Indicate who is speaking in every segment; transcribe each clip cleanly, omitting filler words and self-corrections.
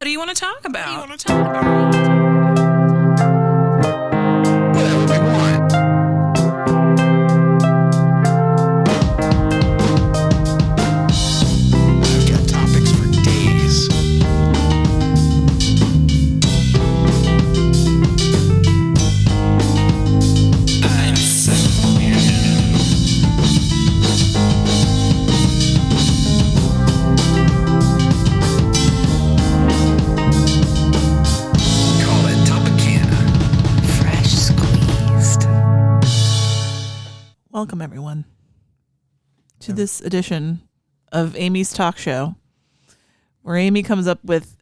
Speaker 1: What do you want to talk about?
Speaker 2: Whatever we want. I've got topics for days. I'm Call it Topicana.
Speaker 1: Fresh squeezed.
Speaker 3: Welcome, everyone, to this edition of Amy's Talk Show, where Amy comes up with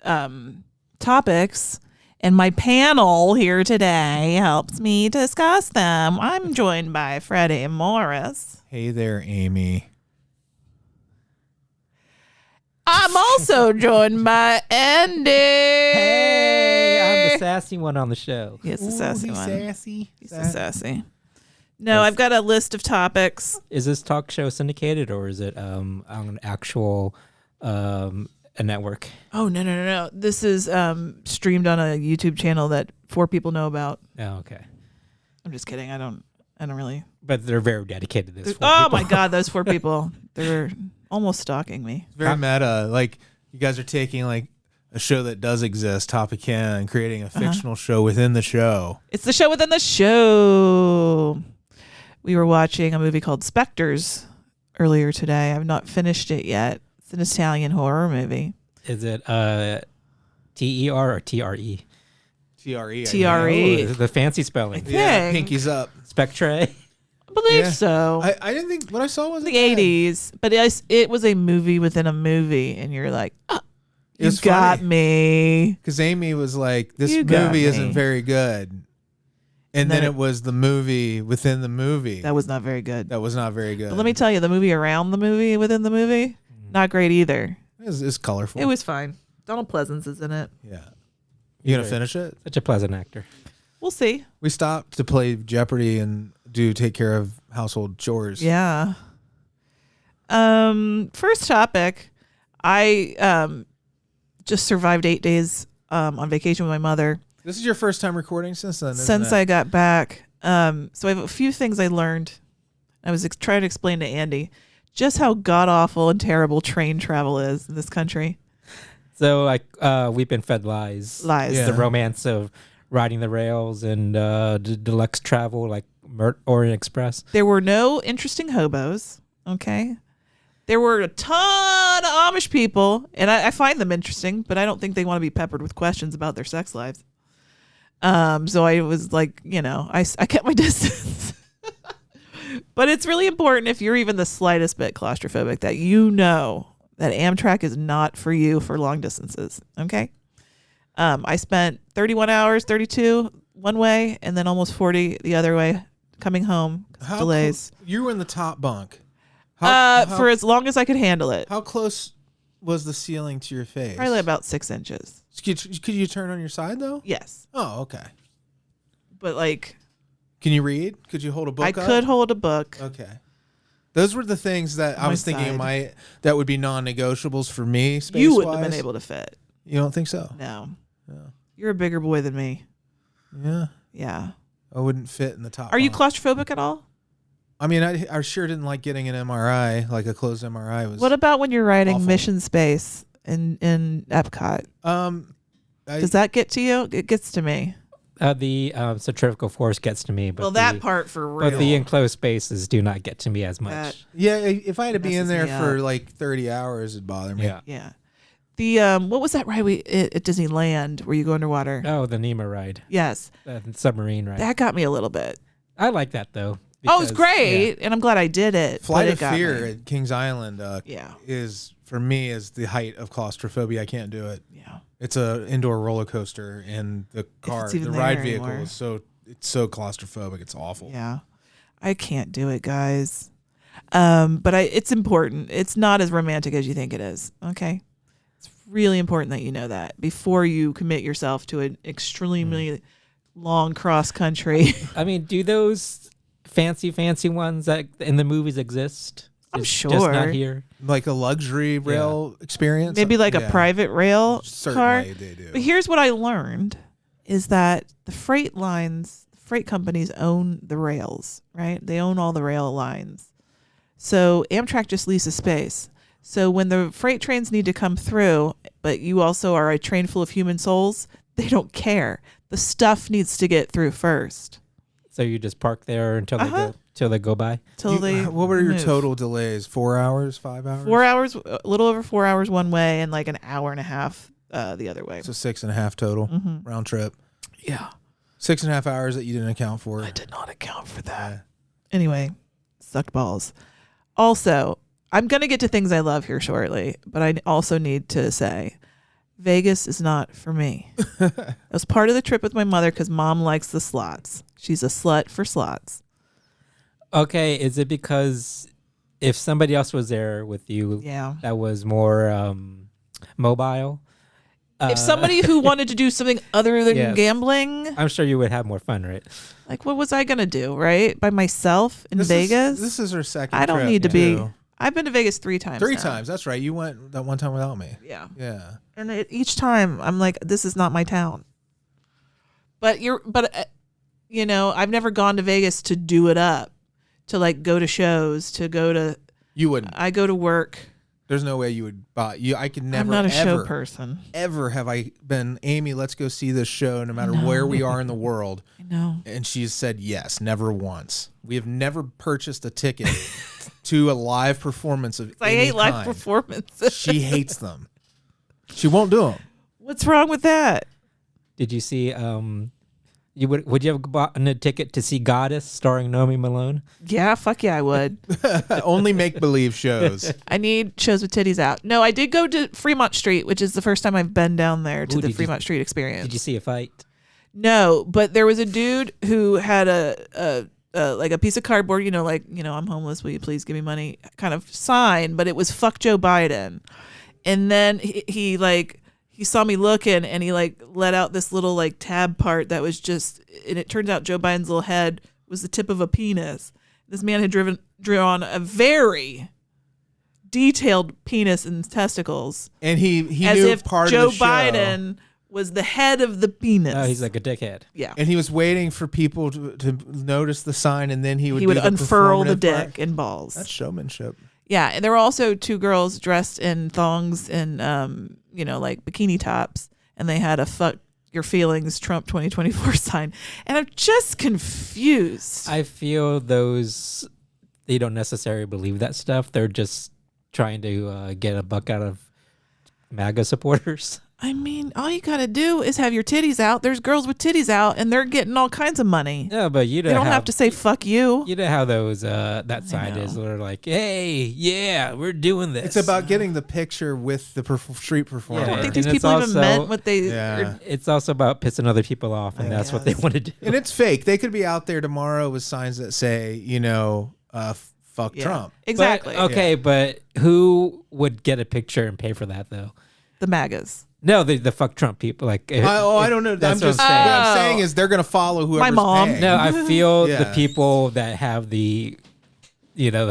Speaker 3: topics, and my panel here today helps me discuss them. I'm joined by Freddy and Morris.
Speaker 4: Hey there, Amy.
Speaker 3: I'm also joined by Andy.
Speaker 5: Hey, I'm the sassy one on the show.
Speaker 3: He's the sassy
Speaker 4: he's
Speaker 3: one.
Speaker 4: Sassy.
Speaker 3: He's the sassy. No, I've got a list of topics.
Speaker 5: Is this talk show syndicated or is it on an actual a network?
Speaker 3: Oh, no. This is streamed on a YouTube channel that 4 people know about.
Speaker 5: Oh, okay.
Speaker 3: I'm just kidding. I don't really.
Speaker 5: But they're very dedicated to this.
Speaker 3: Oh my God, those 4 people. They're almost stalking me.
Speaker 4: It's very meta. Like, you guys are taking, like, a show that does exist, Topicana, and creating a fictional show within the show.
Speaker 3: It's the show within the show. We were watching a movie called Spectres earlier today. I've not finished it yet. It's an Italian horror movie.
Speaker 5: Is it TER or TRE?
Speaker 4: TRE.
Speaker 3: TRE.
Speaker 5: Oh, the fancy spelling.
Speaker 4: Yeah,
Speaker 3: Think.
Speaker 4: pinkies up.
Speaker 5: Spectre.
Speaker 3: I believe
Speaker 4: Yeah.
Speaker 3: so.
Speaker 4: I didn't think what I saw was
Speaker 3: the 80s, but it was a movie within a movie, and you're like, oh, you
Speaker 4: It's
Speaker 3: got
Speaker 4: funny.
Speaker 3: me.
Speaker 4: Because Amy was like, this
Speaker 3: You got
Speaker 4: movie
Speaker 3: me.
Speaker 4: isn't very good. And then it was the movie within the movie.
Speaker 3: That was not very good.
Speaker 4: That was not very good.
Speaker 3: But let me tell you, the movie around the movie within the movie, not great either.
Speaker 4: It's colorful.
Speaker 3: It was fine. Donald Pleasance is in it.
Speaker 4: Yeah. You gonna finish it?
Speaker 5: Such a pleasant actor.
Speaker 3: We'll see.
Speaker 4: We stopped to play Jeopardy and take care of household chores.
Speaker 3: Yeah. First topic. I just survived 8 days on vacation with my mother
Speaker 4: This is your first time recording since then, isn't
Speaker 3: since
Speaker 4: it?
Speaker 3: I got back. So I have a few things I learned. I was trying to explain to Andy just how god awful and terrible train travel is in this country.
Speaker 5: So we've been fed lies.
Speaker 3: Lies.
Speaker 4: Yeah.
Speaker 5: The romance of riding the rails and deluxe travel like Orient Express.
Speaker 3: There were no interesting hobos. Okay. There were a ton of Amish people, and I find them interesting, but I don't think they want to be peppered with questions about their sex lives. So I was like, I kept my distance. But it's really important if you're even the slightest bit claustrophobic that you know that Amtrak is not for you for long distances. Okay. I spent 31 hours, 32 one way, and then almost 40 the other way coming home. Delays.
Speaker 4: You were in the top bunk.
Speaker 3: For as long as I could handle it.
Speaker 4: How close was the ceiling to your face?
Speaker 3: Probably about 6 inches.
Speaker 4: Could you turn on your side though?
Speaker 3: Yes.
Speaker 4: Oh, okay.
Speaker 3: But like,
Speaker 4: Can you read? Could you hold a book?
Speaker 3: I
Speaker 4: up?
Speaker 3: could hold a book.
Speaker 4: Okay. Those were the things that I
Speaker 3: My
Speaker 4: was thinking
Speaker 3: side.
Speaker 4: that would be non-negotiables for me. Space
Speaker 3: You wouldn't have been able to fit.
Speaker 4: You don't think so?
Speaker 3: No.
Speaker 4: Yeah.
Speaker 3: You're a bigger boy than me.
Speaker 4: Yeah.
Speaker 3: Yeah.
Speaker 4: I wouldn't fit in the top.
Speaker 3: Are you
Speaker 4: bunk.
Speaker 3: claustrophobic at all?
Speaker 4: I mean, I sure didn't like getting an MRI. Like a closed MRI was.
Speaker 3: What about when you're riding
Speaker 4: awful.
Speaker 3: Mission Space in Epcot? Does that get to you? It gets to me.
Speaker 5: The centrifugal force gets to me, but
Speaker 3: Well, that part for real.
Speaker 5: but the enclosed spaces do not get to me as much.
Speaker 3: That-
Speaker 4: Yeah, if I had to be in
Speaker 3: messes
Speaker 4: there
Speaker 3: me
Speaker 4: for
Speaker 3: up.
Speaker 4: like 30 hours, it'd bother me.
Speaker 5: Yeah.
Speaker 3: Yeah. The what was that ride at Disneyland where you go underwater?
Speaker 5: Oh, the Nemo ride,
Speaker 3: Yes.
Speaker 5: the submarine ride.
Speaker 3: That got me a little bit.
Speaker 5: I like that though.
Speaker 3: Oh, it was
Speaker 5: because-
Speaker 3: great, and I'm glad I did it.
Speaker 4: Flight
Speaker 3: but it
Speaker 4: of
Speaker 3: got
Speaker 4: Fear
Speaker 3: me.
Speaker 4: at Kings Island
Speaker 3: Yeah.
Speaker 4: is for me is the height of claustrophobia. I can't do it.
Speaker 3: Yeah.
Speaker 4: It's a indoor roller coaster, and the car,
Speaker 3: it's
Speaker 4: the
Speaker 3: even
Speaker 4: ride
Speaker 3: there
Speaker 4: vehicle
Speaker 3: anymore.
Speaker 4: is so claustrophobic. It's awful.
Speaker 3: Yeah. I can't do it, guys. But it's important. It's not as romantic as you think it is. Okay. It's really important that you know that before you commit yourself to an extremely long cross country.
Speaker 5: I mean, do those fancy ones that in the movies exist?
Speaker 3: I'm
Speaker 5: Just
Speaker 3: sure.
Speaker 5: not here.
Speaker 4: Like a luxury rail experience?
Speaker 3: Maybe like
Speaker 4: Yeah.
Speaker 3: a private rail car.
Speaker 4: Certainly they do.
Speaker 3: But here's what I learned is that the freight companies own the rails, right? They own all the rail lines. So Amtrak just leases space. So when the freight trains need to come through, but you also are a train full of human souls, they don't care. The stuff needs to get through first.
Speaker 5: So you just park there until they go by.
Speaker 4: What were your
Speaker 3: move.
Speaker 4: total delays? 4 hours, 5 hours?
Speaker 3: 4 hours, a little over 4 hours one way, and like an hour and a half the other way.
Speaker 4: So 6.5 total round trip.
Speaker 3: Yeah.
Speaker 4: 6.5 hours that you didn't account for.
Speaker 3: I did not account for that. Anyway, sucked balls. Also, I'm going to get to things I love here shortly, but I also need to say Vegas is not for me. It was part of the trip with my mother because mom likes the slots. She's a slut for slots.
Speaker 5: Okay, is it because if somebody else was there with you,
Speaker 3: Yeah.
Speaker 5: that was more mobile?
Speaker 3: If somebody who wanted to do something other than
Speaker 5: Yes.
Speaker 3: gambling,
Speaker 5: I'm sure you would have more fun, right?
Speaker 3: like what was I going to do, right? By myself in Vegas?
Speaker 4: This is her second
Speaker 3: I don't
Speaker 4: trip,
Speaker 3: need to be.
Speaker 4: too.
Speaker 3: I've been to Vegas 3 times.
Speaker 4: 3
Speaker 3: now.
Speaker 4: times. That's right. You went that one time without me.
Speaker 3: Yeah.
Speaker 4: Yeah.
Speaker 3: And each time I'm like, this is not my town. But I've never gone to Vegas to do it up, to like go to shows, to go to.
Speaker 4: You wouldn't.
Speaker 3: I go to work.
Speaker 4: There's no way you would buy. I could never.
Speaker 3: I'm not a
Speaker 4: ever,
Speaker 3: show person.
Speaker 4: Ever have I been, Amy? Let's go see this show, no matter where we are in the world.
Speaker 3: I know.
Speaker 4: And she's said yes, never once. We have never purchased a ticket to a live performance of.
Speaker 3: I
Speaker 4: any
Speaker 3: hate live
Speaker 4: kind.
Speaker 3: performances.
Speaker 4: She hates them. She won't do them.
Speaker 3: What's wrong with that?
Speaker 5: Did you see? Would you have bought a ticket to see Goddess starring Naomi Malone?
Speaker 3: Yeah, fuck yeah, I would.
Speaker 4: Only make believe shows.
Speaker 3: I need shows with titties out. No, I did go to Fremont Street, which is the first time I've been down there to
Speaker 5: Ooh,
Speaker 3: the
Speaker 5: did you-
Speaker 3: Fremont Street experience.
Speaker 5: Did you see a fight?
Speaker 3: No, but there was a dude who had a like a piece of cardboard, I'm homeless, will you please give me money kind of sign, but it was fuck Joe Biden. And then he saw me looking and he like let out this little like tab part that was just, and it turns out Joe Biden's little head was the tip of a penis. This man had drawn a very detailed penis and testicles,
Speaker 4: And he
Speaker 3: as
Speaker 4: knew
Speaker 3: if
Speaker 4: part
Speaker 3: Joe
Speaker 4: of the show.
Speaker 3: Biden was the head of the penis.
Speaker 5: Oh, he's like a dickhead.
Speaker 3: yeah.
Speaker 4: And he was waiting for people to notice the sign, and then he would do the
Speaker 3: unfurl the
Speaker 4: performative
Speaker 3: dick
Speaker 4: part.
Speaker 3: and balls.
Speaker 4: That's showmanship.
Speaker 3: Yeah, and there were also 2 girls dressed in thongs and like bikini tops, and they had a "fuck your feelings, Trump 2024" sign, and I'm just confused.
Speaker 5: I feel they don't necessarily believe that stuff. They're just trying to get a buck out of MAGA supporters.
Speaker 3: I mean, all you gotta do is have your titties out. There's girls with titties out, and they're getting all kinds of money.
Speaker 5: Yeah, but you
Speaker 3: They don't have to say "fuck you."
Speaker 5: You know how those that side is. They're like, hey, yeah, we're doing this.
Speaker 4: It's about getting the picture with the street performer.
Speaker 3: I don't
Speaker 5: Yeah,
Speaker 3: think
Speaker 5: and
Speaker 3: these
Speaker 5: it's
Speaker 3: people even
Speaker 5: also-
Speaker 3: meant what they.
Speaker 4: Yeah.
Speaker 5: It's also about pissing other people off, and that's what they want to do.
Speaker 4: And it's fake. They could be out there tomorrow with signs that say, fuck
Speaker 3: Yeah.
Speaker 4: Trump.
Speaker 3: Exactly.
Speaker 5: But, okay, but who would get a picture and pay for that though?
Speaker 3: The MAGAs.
Speaker 5: No, the fuck Trump people. Like,
Speaker 4: I don't know.
Speaker 5: That's
Speaker 4: I'm just
Speaker 5: what I'm
Speaker 4: what I'm
Speaker 3: saying.
Speaker 4: saying is they're going to follow whoever's
Speaker 3: My mom.
Speaker 4: paying.
Speaker 5: No, I feel
Speaker 4: Yeah.
Speaker 5: the people that have the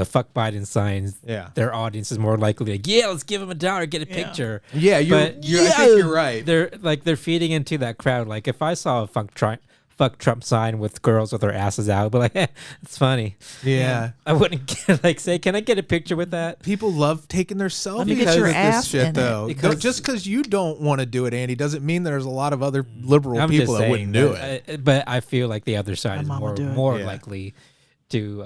Speaker 5: fuck Biden signs.
Speaker 4: Yeah.
Speaker 5: Their audience is more likely like, yeah, let's give him $1, get a picture.
Speaker 4: Yeah, I think you're right.
Speaker 5: They're feeding into that crowd. Like if I saw a fuck Trump sign with girls with their asses out, I'd be like, it's funny.
Speaker 4: Yeah.
Speaker 5: I wouldn't say, can I get a picture with that?
Speaker 4: People love taking their selfies
Speaker 3: me get
Speaker 4: with
Speaker 3: your
Speaker 4: this
Speaker 3: ass
Speaker 4: shit,
Speaker 3: in it.
Speaker 4: though.
Speaker 5: Because-
Speaker 4: Just because you don't want to do it, Andy, doesn't mean there's a lot of other liberal
Speaker 5: I'm
Speaker 4: people
Speaker 5: just
Speaker 4: that
Speaker 5: saying
Speaker 4: wouldn't do it.
Speaker 5: But I feel like the other side
Speaker 3: My
Speaker 5: is
Speaker 3: mom would do it.
Speaker 5: more
Speaker 4: Yeah.
Speaker 5: likely to.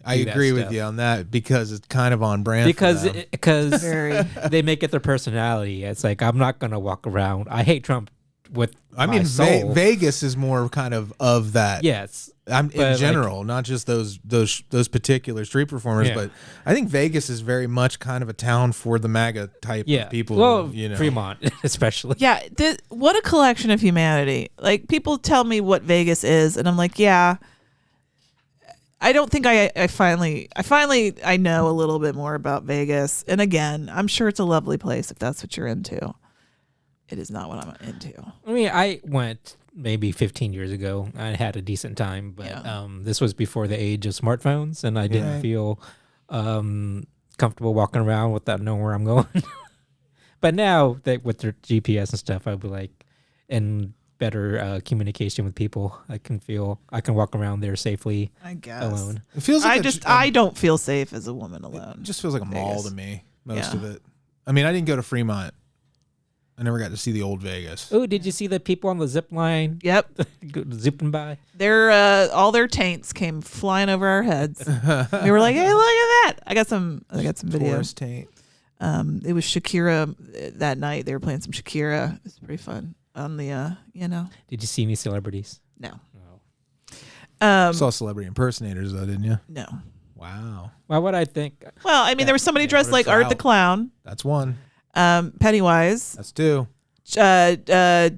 Speaker 4: I
Speaker 5: do that
Speaker 4: agree with
Speaker 5: stuff.
Speaker 4: you on that because it's kind of on brand.
Speaker 5: Because
Speaker 4: for them.
Speaker 5: because
Speaker 3: Very.
Speaker 5: they make it their personality. It's like I'm not gonna walk around. I hate Trump with
Speaker 4: I
Speaker 5: my
Speaker 4: mean,
Speaker 5: soul.
Speaker 4: Vegas is more kind of that.
Speaker 5: Yes,
Speaker 4: In
Speaker 5: but,
Speaker 4: general, not just those particular street performers,
Speaker 5: Yeah.
Speaker 4: but I think Vegas is very much kind of a town for the MAGA type
Speaker 5: yeah.
Speaker 4: of people.
Speaker 5: Well,
Speaker 4: you know.
Speaker 5: Fremont especially.
Speaker 3: Yeah, what a collection of humanity. Like people tell me what Vegas is, and I'm like, yeah. I don't think I finally know a little bit more about Vegas. And again, I'm sure it's a lovely place if that's what you're into. It is not what I'm into.
Speaker 5: I mean, I went maybe 15 years ago. I had a decent time, but
Speaker 3: Yeah.
Speaker 5: this was before the age of smartphones, and I didn't
Speaker 4: Right.
Speaker 5: feel comfortable walking around without knowing where I'm going. But now that with their GPS and stuff, I'll be like, and better communication with people, I can walk around there safely.
Speaker 3: I guess.
Speaker 5: Alone.
Speaker 4: It feels like
Speaker 3: I don't feel safe as a woman alone.
Speaker 4: It just feels like a mall
Speaker 3: Vegas.
Speaker 4: to me. Most
Speaker 3: Yeah.
Speaker 4: of it. I mean, I didn't go to Fremont. I never got to see the old Vegas.
Speaker 5: Oh, did you see the people on the zip line
Speaker 3: Yep.
Speaker 5: zipping by?
Speaker 3: All their taints came flying over our heads. We were like, "Hey, look at that!" I got some video.
Speaker 4: Tourist taint.
Speaker 3: It was Shakira that night. They were playing some Shakira. It was pretty fun on the
Speaker 5: Did you see any celebrities?
Speaker 3: No.
Speaker 4: Saw celebrity impersonators though, didn't you?
Speaker 3: No.
Speaker 4: Wow,
Speaker 5: Well, what I think,
Speaker 3: Well, I mean, there was somebody dressed like
Speaker 4: whatever's
Speaker 3: Art the
Speaker 4: out.
Speaker 3: Clown,
Speaker 4: that's one.
Speaker 3: Pennywise,
Speaker 4: That's two.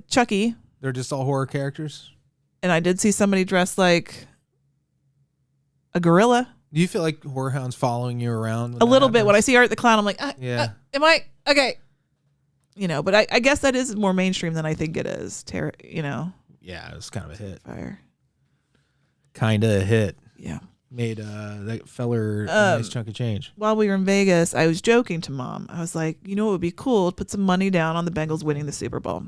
Speaker 3: Chucky,
Speaker 4: They're just all horror characters.
Speaker 3: and I did see somebody dressed like a gorilla.
Speaker 4: Do you feel like horror hounds following you around?
Speaker 3: A little bit. When I see Art the Clown, I'm like,
Speaker 4: Yeah.
Speaker 3: am I okay? But I guess that is more mainstream than I think it is.
Speaker 4: Yeah, it was kind of a hit.
Speaker 3: Fire.
Speaker 4: Kind of a hit.
Speaker 3: Yeah.
Speaker 4: Made that feller a nice chunk of change.
Speaker 3: While we were in Vegas, I was joking to Mom. I was like, what would be cool? Put some money down on the Bengals winning the Super Bowl.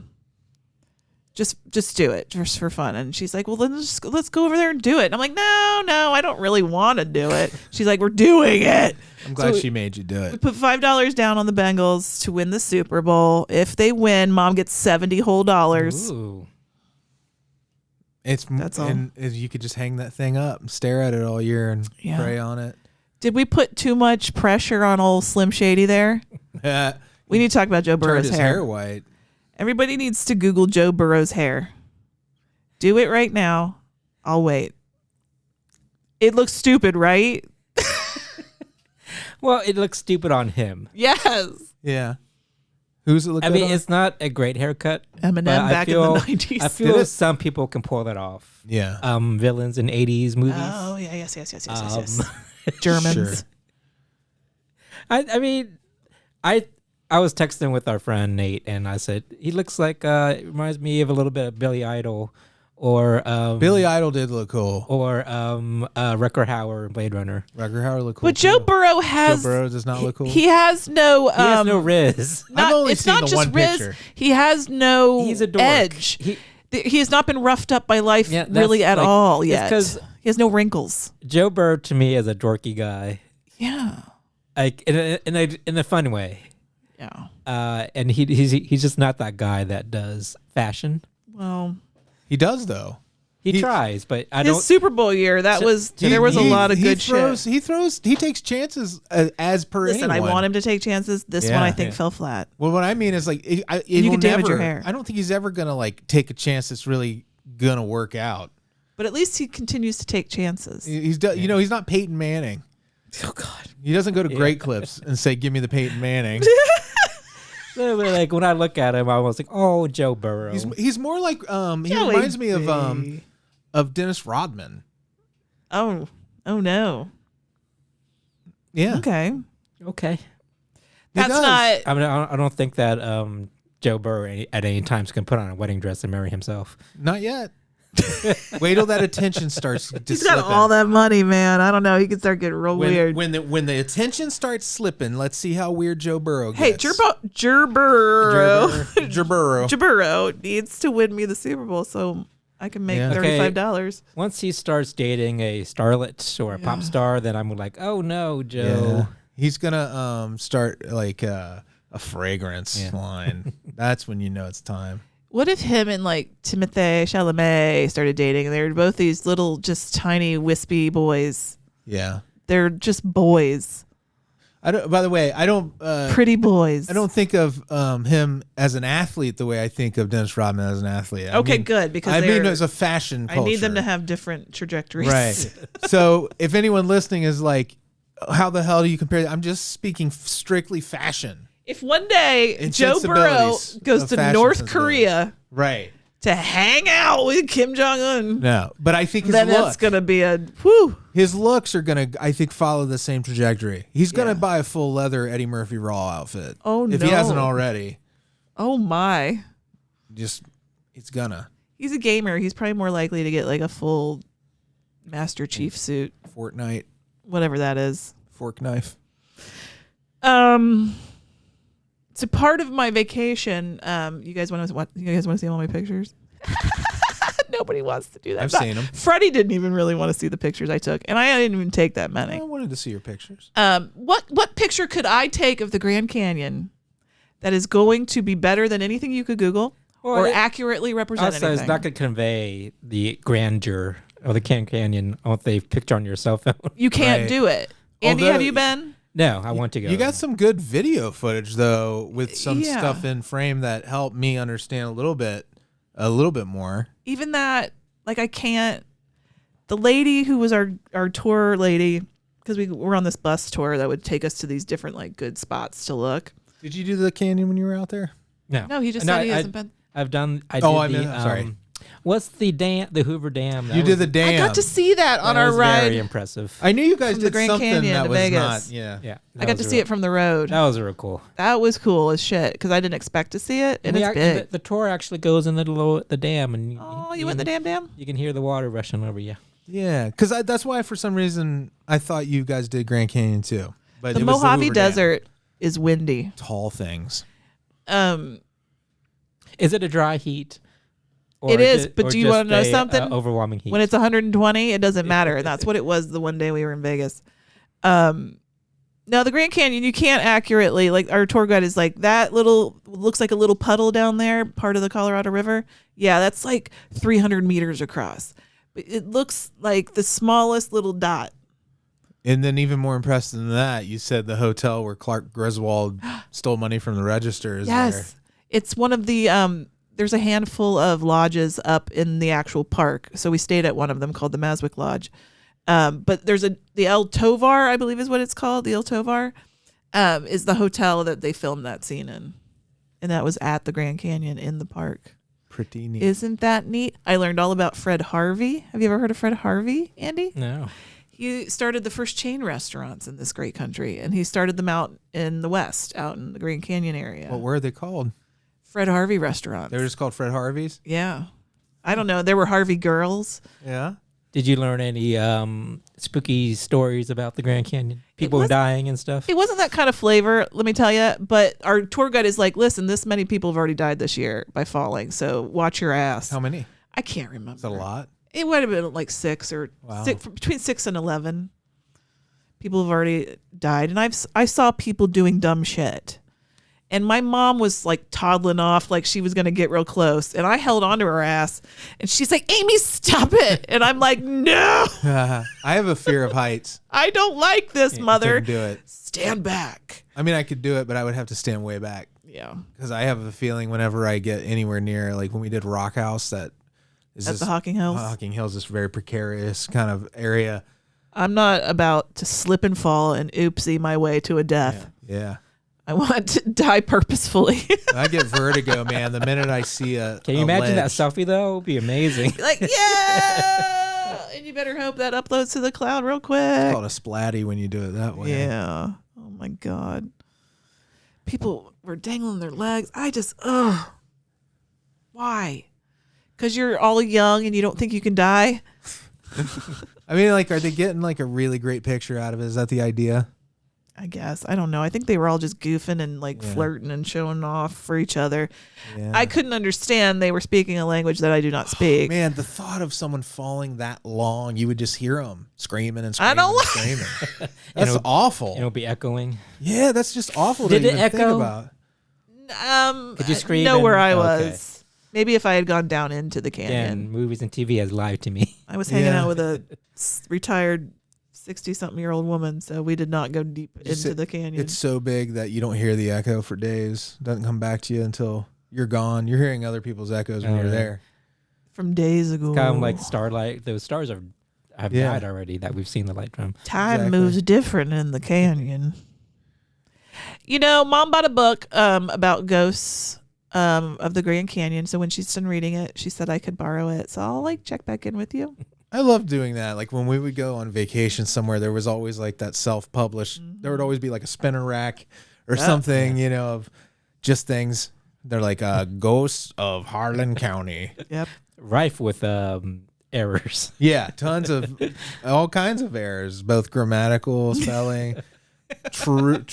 Speaker 3: Just do it just for fun. And she's like, well, then let's go over there and do it. And I'm like, no, I don't really want to do it. She's like, we're doing it.
Speaker 4: I'm glad
Speaker 3: So
Speaker 4: she made you do
Speaker 3: We
Speaker 4: it.
Speaker 3: put $5 down on the Bengals to win the Super Bowl. If they win, Mom gets $70 whole dollars.
Speaker 5: ooh,
Speaker 3: That's all.
Speaker 4: And you could just hang that thing up and stare at it all year and
Speaker 3: Yeah.
Speaker 4: pray on it.
Speaker 3: Did we put too much pressure on old Slim Shady there? We need to talk about Joe
Speaker 4: Turned
Speaker 3: Burrow's
Speaker 4: his hair white.
Speaker 3: Everybody needs to Google Joe Burrow's hair. Do it right now. I'll wait. It looks stupid, right?
Speaker 5: well, it looks stupid on him.
Speaker 3: Yes.
Speaker 4: Yeah. Who's it look
Speaker 5: I
Speaker 4: good
Speaker 5: mean,
Speaker 4: on?
Speaker 5: it's not a great haircut.
Speaker 3: Eminem
Speaker 5: but
Speaker 3: back in the 90s.
Speaker 5: I feel some people can pull that off.
Speaker 4: Yeah.
Speaker 5: Villains in 80s movies.
Speaker 3: Oh, yeah, yes.
Speaker 5: Um,
Speaker 3: Germans.
Speaker 4: Sure.
Speaker 5: I mean, I was texting with our friend Nate, and I said he looks like it reminds me of a little bit of Billy Idol, or
Speaker 4: Billy Idol did look cool.
Speaker 5: or Rutger Hauer in Blade Runner.
Speaker 4: Rutger Hauer looked cool.
Speaker 3: But Joe
Speaker 4: too.
Speaker 3: Burrow has...
Speaker 4: Joe Burrow does not look cool.
Speaker 3: He has no...
Speaker 5: He has no riz.
Speaker 4: I've only
Speaker 3: it's
Speaker 4: seen
Speaker 3: not
Speaker 4: the
Speaker 3: just
Speaker 4: one
Speaker 3: Riz.
Speaker 4: picture.
Speaker 3: He has no
Speaker 5: He's a dork.
Speaker 3: edge. He has not been roughed up by life
Speaker 5: Yeah, that's
Speaker 3: really at
Speaker 5: like-
Speaker 3: all
Speaker 5: it's
Speaker 3: yet.
Speaker 5: 'cause-
Speaker 3: He has no wrinkles.
Speaker 5: Joe Burrow to me is a dorky guy,
Speaker 3: Yeah.
Speaker 5: like in a fun way.
Speaker 3: Yeah.
Speaker 5: And he's just not that guy that does fashion.
Speaker 3: Well,
Speaker 4: He does though.
Speaker 5: He tries, but I
Speaker 3: his
Speaker 5: don't.
Speaker 3: Super Bowl year, there was a lot of good shit.
Speaker 4: He takes chances as per
Speaker 3: Listen,
Speaker 4: anyone.
Speaker 3: I want him to take chances. This one
Speaker 4: Yeah.
Speaker 3: I think fell flat.
Speaker 4: Well, what I mean is like
Speaker 3: You can damage your hair.
Speaker 4: I don't think he's ever gonna like take a chance that's really gonna work out.
Speaker 3: But at least he continues to take chances.
Speaker 4: He's not Peyton Manning.
Speaker 3: Oh God.
Speaker 4: He doesn't go to Great Clips and say, "Give me the Peyton Manning."
Speaker 5: Literally, like when I look at him, I was like, "Oh, Joe Burrow."
Speaker 4: He's more like he
Speaker 3: Kelley
Speaker 4: reminds me
Speaker 3: B.
Speaker 4: of Dennis Rodman.
Speaker 3: Oh no.
Speaker 4: Yeah.
Speaker 3: Okay.
Speaker 5: Okay.
Speaker 3: That's
Speaker 4: does.
Speaker 3: not.
Speaker 5: I mean, I don't think that Joe Burrow at any time can put on a wedding dress and marry himself.
Speaker 4: Not yet. Wait till that attention starts.
Speaker 3: He's got all that money, man. I don't know. He could start getting real weird.
Speaker 4: When the attention starts slipping, let's see how weird Joe Burrow
Speaker 3: Hey,
Speaker 4: gets.
Speaker 3: Burrow
Speaker 4: Burrow.
Speaker 3: needs to win me the Super Bowl so I can make
Speaker 4: Yeah.
Speaker 3: $35.
Speaker 5: Once he starts dating a starlet or a pop star, then I'm like, "Oh no, Joe."
Speaker 4: Yeah. He's gonna start like a fragrance line. That's when you know it's time.
Speaker 3: What if him and like Timothée Chalamet started dating and they were both these little just tiny wispy boys?
Speaker 4: Yeah.
Speaker 3: They're just boys.
Speaker 4: I don't. By the way, I don't.
Speaker 3: Pretty boys.
Speaker 4: I don't think of him as an athlete the way I think of Dennis Rodman as an athlete.
Speaker 3: Okay, good, because
Speaker 4: I mean
Speaker 3: they're-
Speaker 4: as a fashion culture.
Speaker 3: I need them to have different trajectories.
Speaker 4: Right. So if anyone listening is like, how the hell do you compare? I'm just speaking strictly fashion.
Speaker 3: If one day
Speaker 4: And
Speaker 3: Joe Burrow
Speaker 4: sensibilities
Speaker 3: goes
Speaker 4: of
Speaker 3: to
Speaker 4: fashion
Speaker 3: North
Speaker 4: sensibilities.
Speaker 3: Korea
Speaker 4: Right.
Speaker 3: to hang out with Kim Jong Un,
Speaker 4: No, but I think his
Speaker 3: then
Speaker 4: look,
Speaker 3: that's gonna be a whew.
Speaker 4: his looks are gonna, I think, follow the same trajectory. He's gonna
Speaker 3: Yeah.
Speaker 4: buy a full leather Eddie Murphy Raw outfit.
Speaker 3: Oh,
Speaker 4: if he hasn't
Speaker 3: no.
Speaker 4: already,
Speaker 3: Oh my.
Speaker 4: it's gonna
Speaker 3: He's a gamer. He's probably more likely to get like a full Master Chief suit,
Speaker 4: Fortnite.
Speaker 3: whatever that is.
Speaker 4: fork knife.
Speaker 3: So part of my vacation, you guys want to see all my pictures? Nobody wants to do that.
Speaker 4: I've seen them.
Speaker 3: Freddie didn't even really want to see the pictures I took, and I didn't even take that many.
Speaker 4: I wanted to see your pictures.
Speaker 3: What picture could I take of the Grand Canyon that is going to be better than anything you could Google or accurately represent
Speaker 5: Also,
Speaker 3: anything?
Speaker 5: it's not going to convey the grandeur of the Canyon on the picture on your cell phone.
Speaker 3: You can't
Speaker 4: Right.
Speaker 3: do it. Andy,
Speaker 4: Although-
Speaker 3: have you been?
Speaker 5: No, I want to go.
Speaker 4: You got some good video footage though, with some
Speaker 3: Yeah.
Speaker 4: stuff in frame that helped me understand a little bit more.
Speaker 3: Even that, like, I can't. The lady who was our tour lady, because we were on this bus tour that would take us to these different like good spots to look.
Speaker 4: Did you do the canyon when you were out there?
Speaker 3: No, he just said he hasn't been.
Speaker 5: I've done.
Speaker 4: Sorry.
Speaker 5: What's the dam? The Hoover Dam.
Speaker 4: You did the dam.
Speaker 3: I got to see that on
Speaker 5: that
Speaker 3: our
Speaker 5: was
Speaker 3: ride.
Speaker 5: Very impressive.
Speaker 4: I knew you guys
Speaker 3: From the
Speaker 4: did
Speaker 3: Grand
Speaker 4: something
Speaker 3: Canyon
Speaker 4: that
Speaker 3: to
Speaker 4: was
Speaker 3: Vegas.
Speaker 4: not. Yeah.
Speaker 5: Yeah,
Speaker 3: I got to see it from the road.
Speaker 5: That was real cool.
Speaker 3: That was cool as shit because I didn't expect to see it, and it's big.
Speaker 5: The tour actually goes in the dam, and
Speaker 3: Oh, you went in the damn dam?
Speaker 5: You can hear the water rushing over you.
Speaker 4: Yeah, because that's why for some reason I thought you guys did Grand Canyon too. But
Speaker 3: The
Speaker 4: it was
Speaker 3: Mojave
Speaker 4: Hoover Dam.
Speaker 3: Desert is windy.
Speaker 4: Tall things.
Speaker 5: Is it a dry heat?
Speaker 3: It is, but
Speaker 5: or
Speaker 3: do you
Speaker 5: just
Speaker 3: wanna know
Speaker 5: a,
Speaker 3: something?
Speaker 5: Overwhelming heat.
Speaker 3: When it's 120, it doesn't matter. That's what it was the one day we were in Vegas. Now the Grand Canyon, you can't accurately, like our tour guide is like, that little looks like a little puddle down there, part of the Colorado River. Yeah, that's like 300 meters across. But it looks like the smallest little dot.
Speaker 4: And then even more impressed than that, you said the hotel where Clark Griswold stole money from the register is there.
Speaker 3: Yes. It's one of the there's a handful of lodges up in the actual park. So we stayed at one of them called the Maswick Lodge. But there's the El Tovar, I believe is what it's called. The El Tovar is the hotel that they filmed that scene in. And that was at the Grand Canyon in the park.
Speaker 4: Pretty neat.
Speaker 3: Isn't that neat? I learned all about Fred Harvey. Have you ever heard of Fred Harvey, Andy?
Speaker 5: No.
Speaker 3: He started the first chain restaurants in this great country. And he started them out in the West, out in the Grand Canyon area.
Speaker 4: What were they called?
Speaker 3: Fred Harvey restaurants.
Speaker 4: They were just called Fred Harvey's?
Speaker 3: Yeah. I don't know. There were Harvey girls.
Speaker 4: Yeah.
Speaker 5: Did you learn any spooky stories about the Grand Canyon? People
Speaker 3: was-
Speaker 5: dying and stuff?
Speaker 3: It wasn't that kind of flavor, let me tell you. But our tour guide is like, listen, this many people have already died this year by falling. So watch your ass.
Speaker 4: How many?
Speaker 3: I can't remember.
Speaker 4: Is that a lot?
Speaker 3: It would have been like 6 or
Speaker 4: Wow.
Speaker 3: between 6 and 11. People have already died. And I saw people doing dumb shit. And my mom was like toddling off like she was going to get real close. And I held onto her ass. And she's like, Amy, stop it. And I'm like, no,
Speaker 4: I have a fear of heights.
Speaker 3: I don't like this, mother.
Speaker 4: Couldn't do it.
Speaker 3: Stand back.
Speaker 4: I mean, I could do it, but I would have to stand way back.
Speaker 3: Yeah.
Speaker 4: Because I have a feeling whenever I get anywhere near, like when we did Rock House, that is
Speaker 3: At the Hocking Hills?
Speaker 4: Hocking Hills, this very precarious kind of area.
Speaker 3: I'm not about to slip and fall and oopsie my way to a death.
Speaker 4: Yeah.
Speaker 3: I want to die purposefully.
Speaker 4: I get vertigo, man. The minute I see a
Speaker 5: Can you imagine that
Speaker 4: ledge.
Speaker 5: selfie, though? It would be amazing.
Speaker 3: Like, yeah. And you better hope that uploads to the cloud real quick.
Speaker 4: It's called a splatty when you do it that way.
Speaker 3: Yeah. Oh my God. People were dangling their legs. I just, ugh. Why? Because you're all young and you don't think you can die?
Speaker 4: I mean, like, are they getting like a really great picture out of it? Is that the idea?
Speaker 3: I guess. I don't know. I think they were all just goofing and like
Speaker 4: Yeah.
Speaker 3: flirting and showing off for each other.
Speaker 4: Yeah.
Speaker 3: I couldn't understand. They were speaking a language that I do not speak.
Speaker 4: Man, the thought of someone falling that long, you would just hear them screaming and
Speaker 3: I
Speaker 4: screaming
Speaker 3: don't
Speaker 4: and screaming. That's
Speaker 5: it'll-
Speaker 4: awful.
Speaker 5: It'll be echoing.
Speaker 4: Yeah, that's just awful
Speaker 5: Did
Speaker 4: to
Speaker 5: it
Speaker 4: even think
Speaker 5: echo?
Speaker 4: about.
Speaker 5: Could you scream
Speaker 3: know where I
Speaker 5: and-
Speaker 3: was. Maybe if I had gone down into the canyon.
Speaker 5: And movies and TV has lied to me.
Speaker 3: I was hanging
Speaker 4: Yeah.
Speaker 3: out with a retired 60-something-year-old woman, so we did not go deep
Speaker 4: Just
Speaker 3: into the canyon.
Speaker 4: It's so big that you don't hear the echo for days. Doesn't come back to you until you're gone. You're hearing other people's echoes when
Speaker 5: Oh,
Speaker 4: you're
Speaker 5: yeah.
Speaker 4: there.
Speaker 3: From days ago.
Speaker 5: Kind of like starlight. Those stars have
Speaker 4: Yeah.
Speaker 5: died already that we've seen the light from.
Speaker 3: Time
Speaker 4: Exactly.
Speaker 3: moves different in the canyon. You know, Mom bought a book about ghosts of the Grand Canyon. So when she's done reading it, she said I could borrow it. So I'll like check back in with you.
Speaker 4: I love doing that. Like when we would go on vacation somewhere, there was always like that self-published. There would always be like a spinner rack or something, you know, of just things. They're like ghosts of Harlan County.
Speaker 3: Yep.
Speaker 5: Rife with errors.
Speaker 4: Yeah, tons of all kinds of errors, both grammatical, spelling. true,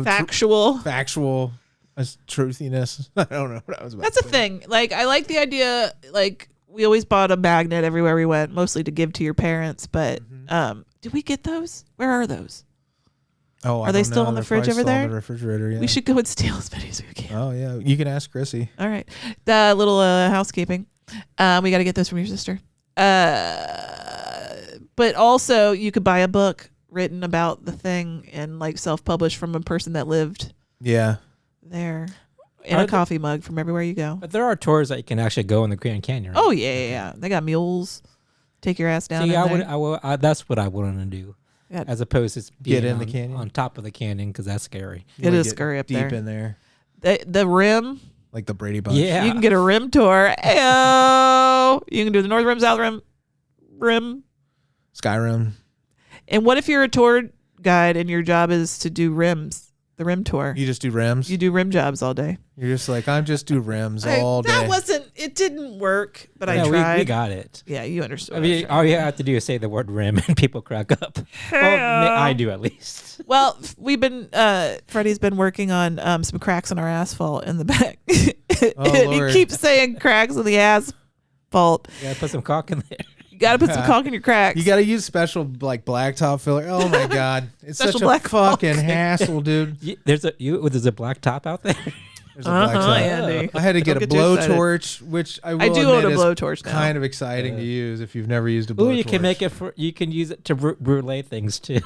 Speaker 3: Factual.
Speaker 4: factual truthiness. I don't know what I was about
Speaker 3: That's
Speaker 4: to
Speaker 3: a
Speaker 4: say.
Speaker 3: thing. Like, I like the idea. Like, we always bought a magnet everywhere we went, mostly to give to your parents. But did we get those? Where are those?
Speaker 4: Oh,
Speaker 3: Are they still in the fridge over there?
Speaker 4: The refrigerator, yeah.
Speaker 3: We should go and steal as many as we can.
Speaker 4: Oh yeah, you can ask Chrissy.
Speaker 3: All right. The little housekeeping. We got to get those from your sister. But also, you could buy a book written about the thing and like self-published from a person that lived
Speaker 4: Yeah.
Speaker 3: there in a coffee mug from everywhere you go.
Speaker 5: But there are tours that you can actually go in the Grand Canyon. Right?
Speaker 3: Oh yeah. They got mules. Take your ass down.
Speaker 5: See,
Speaker 3: in there.
Speaker 5: that's what I want to do,
Speaker 3: Yeah.
Speaker 5: as opposed to being
Speaker 4: Get in the
Speaker 5: on-
Speaker 4: canyon?
Speaker 5: on top of the canyon because that's scary.
Speaker 3: It
Speaker 4: wanna
Speaker 3: is
Speaker 4: get
Speaker 3: scary up
Speaker 4: deep
Speaker 3: there.
Speaker 4: in there,
Speaker 3: The rim.
Speaker 4: like the Brady Bunch.
Speaker 5: Yeah.
Speaker 3: You can get a rim tour. Ayo. You can do the north rim, south rim.
Speaker 4: Skyrim.
Speaker 3: And what if you're a tour guide and your job is to do rims, the rim tour?
Speaker 4: You just do rims.
Speaker 3: You do rim jobs all day.
Speaker 4: You're just like, I'm just do rims all day.
Speaker 3: It didn't work, but I
Speaker 5: Yeah,
Speaker 3: tried.
Speaker 5: we got it.
Speaker 3: Yeah, you understood.
Speaker 5: I mean, all you have to do is say the word rim and people crack up. Well, I do at least.
Speaker 3: Well, we've been, Freddie's been working on some cracks in our asphalt in the back.
Speaker 4: Oh,
Speaker 3: And
Speaker 4: Lord.
Speaker 3: he keeps saying cracks in the asphalt.
Speaker 5: You gotta put some caulk in there.
Speaker 3: You got to put some caulk in your cracks.
Speaker 4: You got to use special like blacktop filler. Oh my god, it's
Speaker 3: Special
Speaker 4: such a
Speaker 3: black
Speaker 4: fucking
Speaker 3: caulk.
Speaker 4: hassle, dude.
Speaker 5: There's a black top out there.
Speaker 4: There's a blacktop.
Speaker 3: Andy.
Speaker 4: I had to get
Speaker 3: Don't
Speaker 4: a
Speaker 3: get too excited.
Speaker 4: blowtorch, which I will
Speaker 3: I do own
Speaker 4: admit
Speaker 3: a
Speaker 4: is
Speaker 3: blowtorch now.
Speaker 4: kind of exciting to use if you've never used a blowtorch.
Speaker 5: Ooh, you can make it you can use it to brulee things too.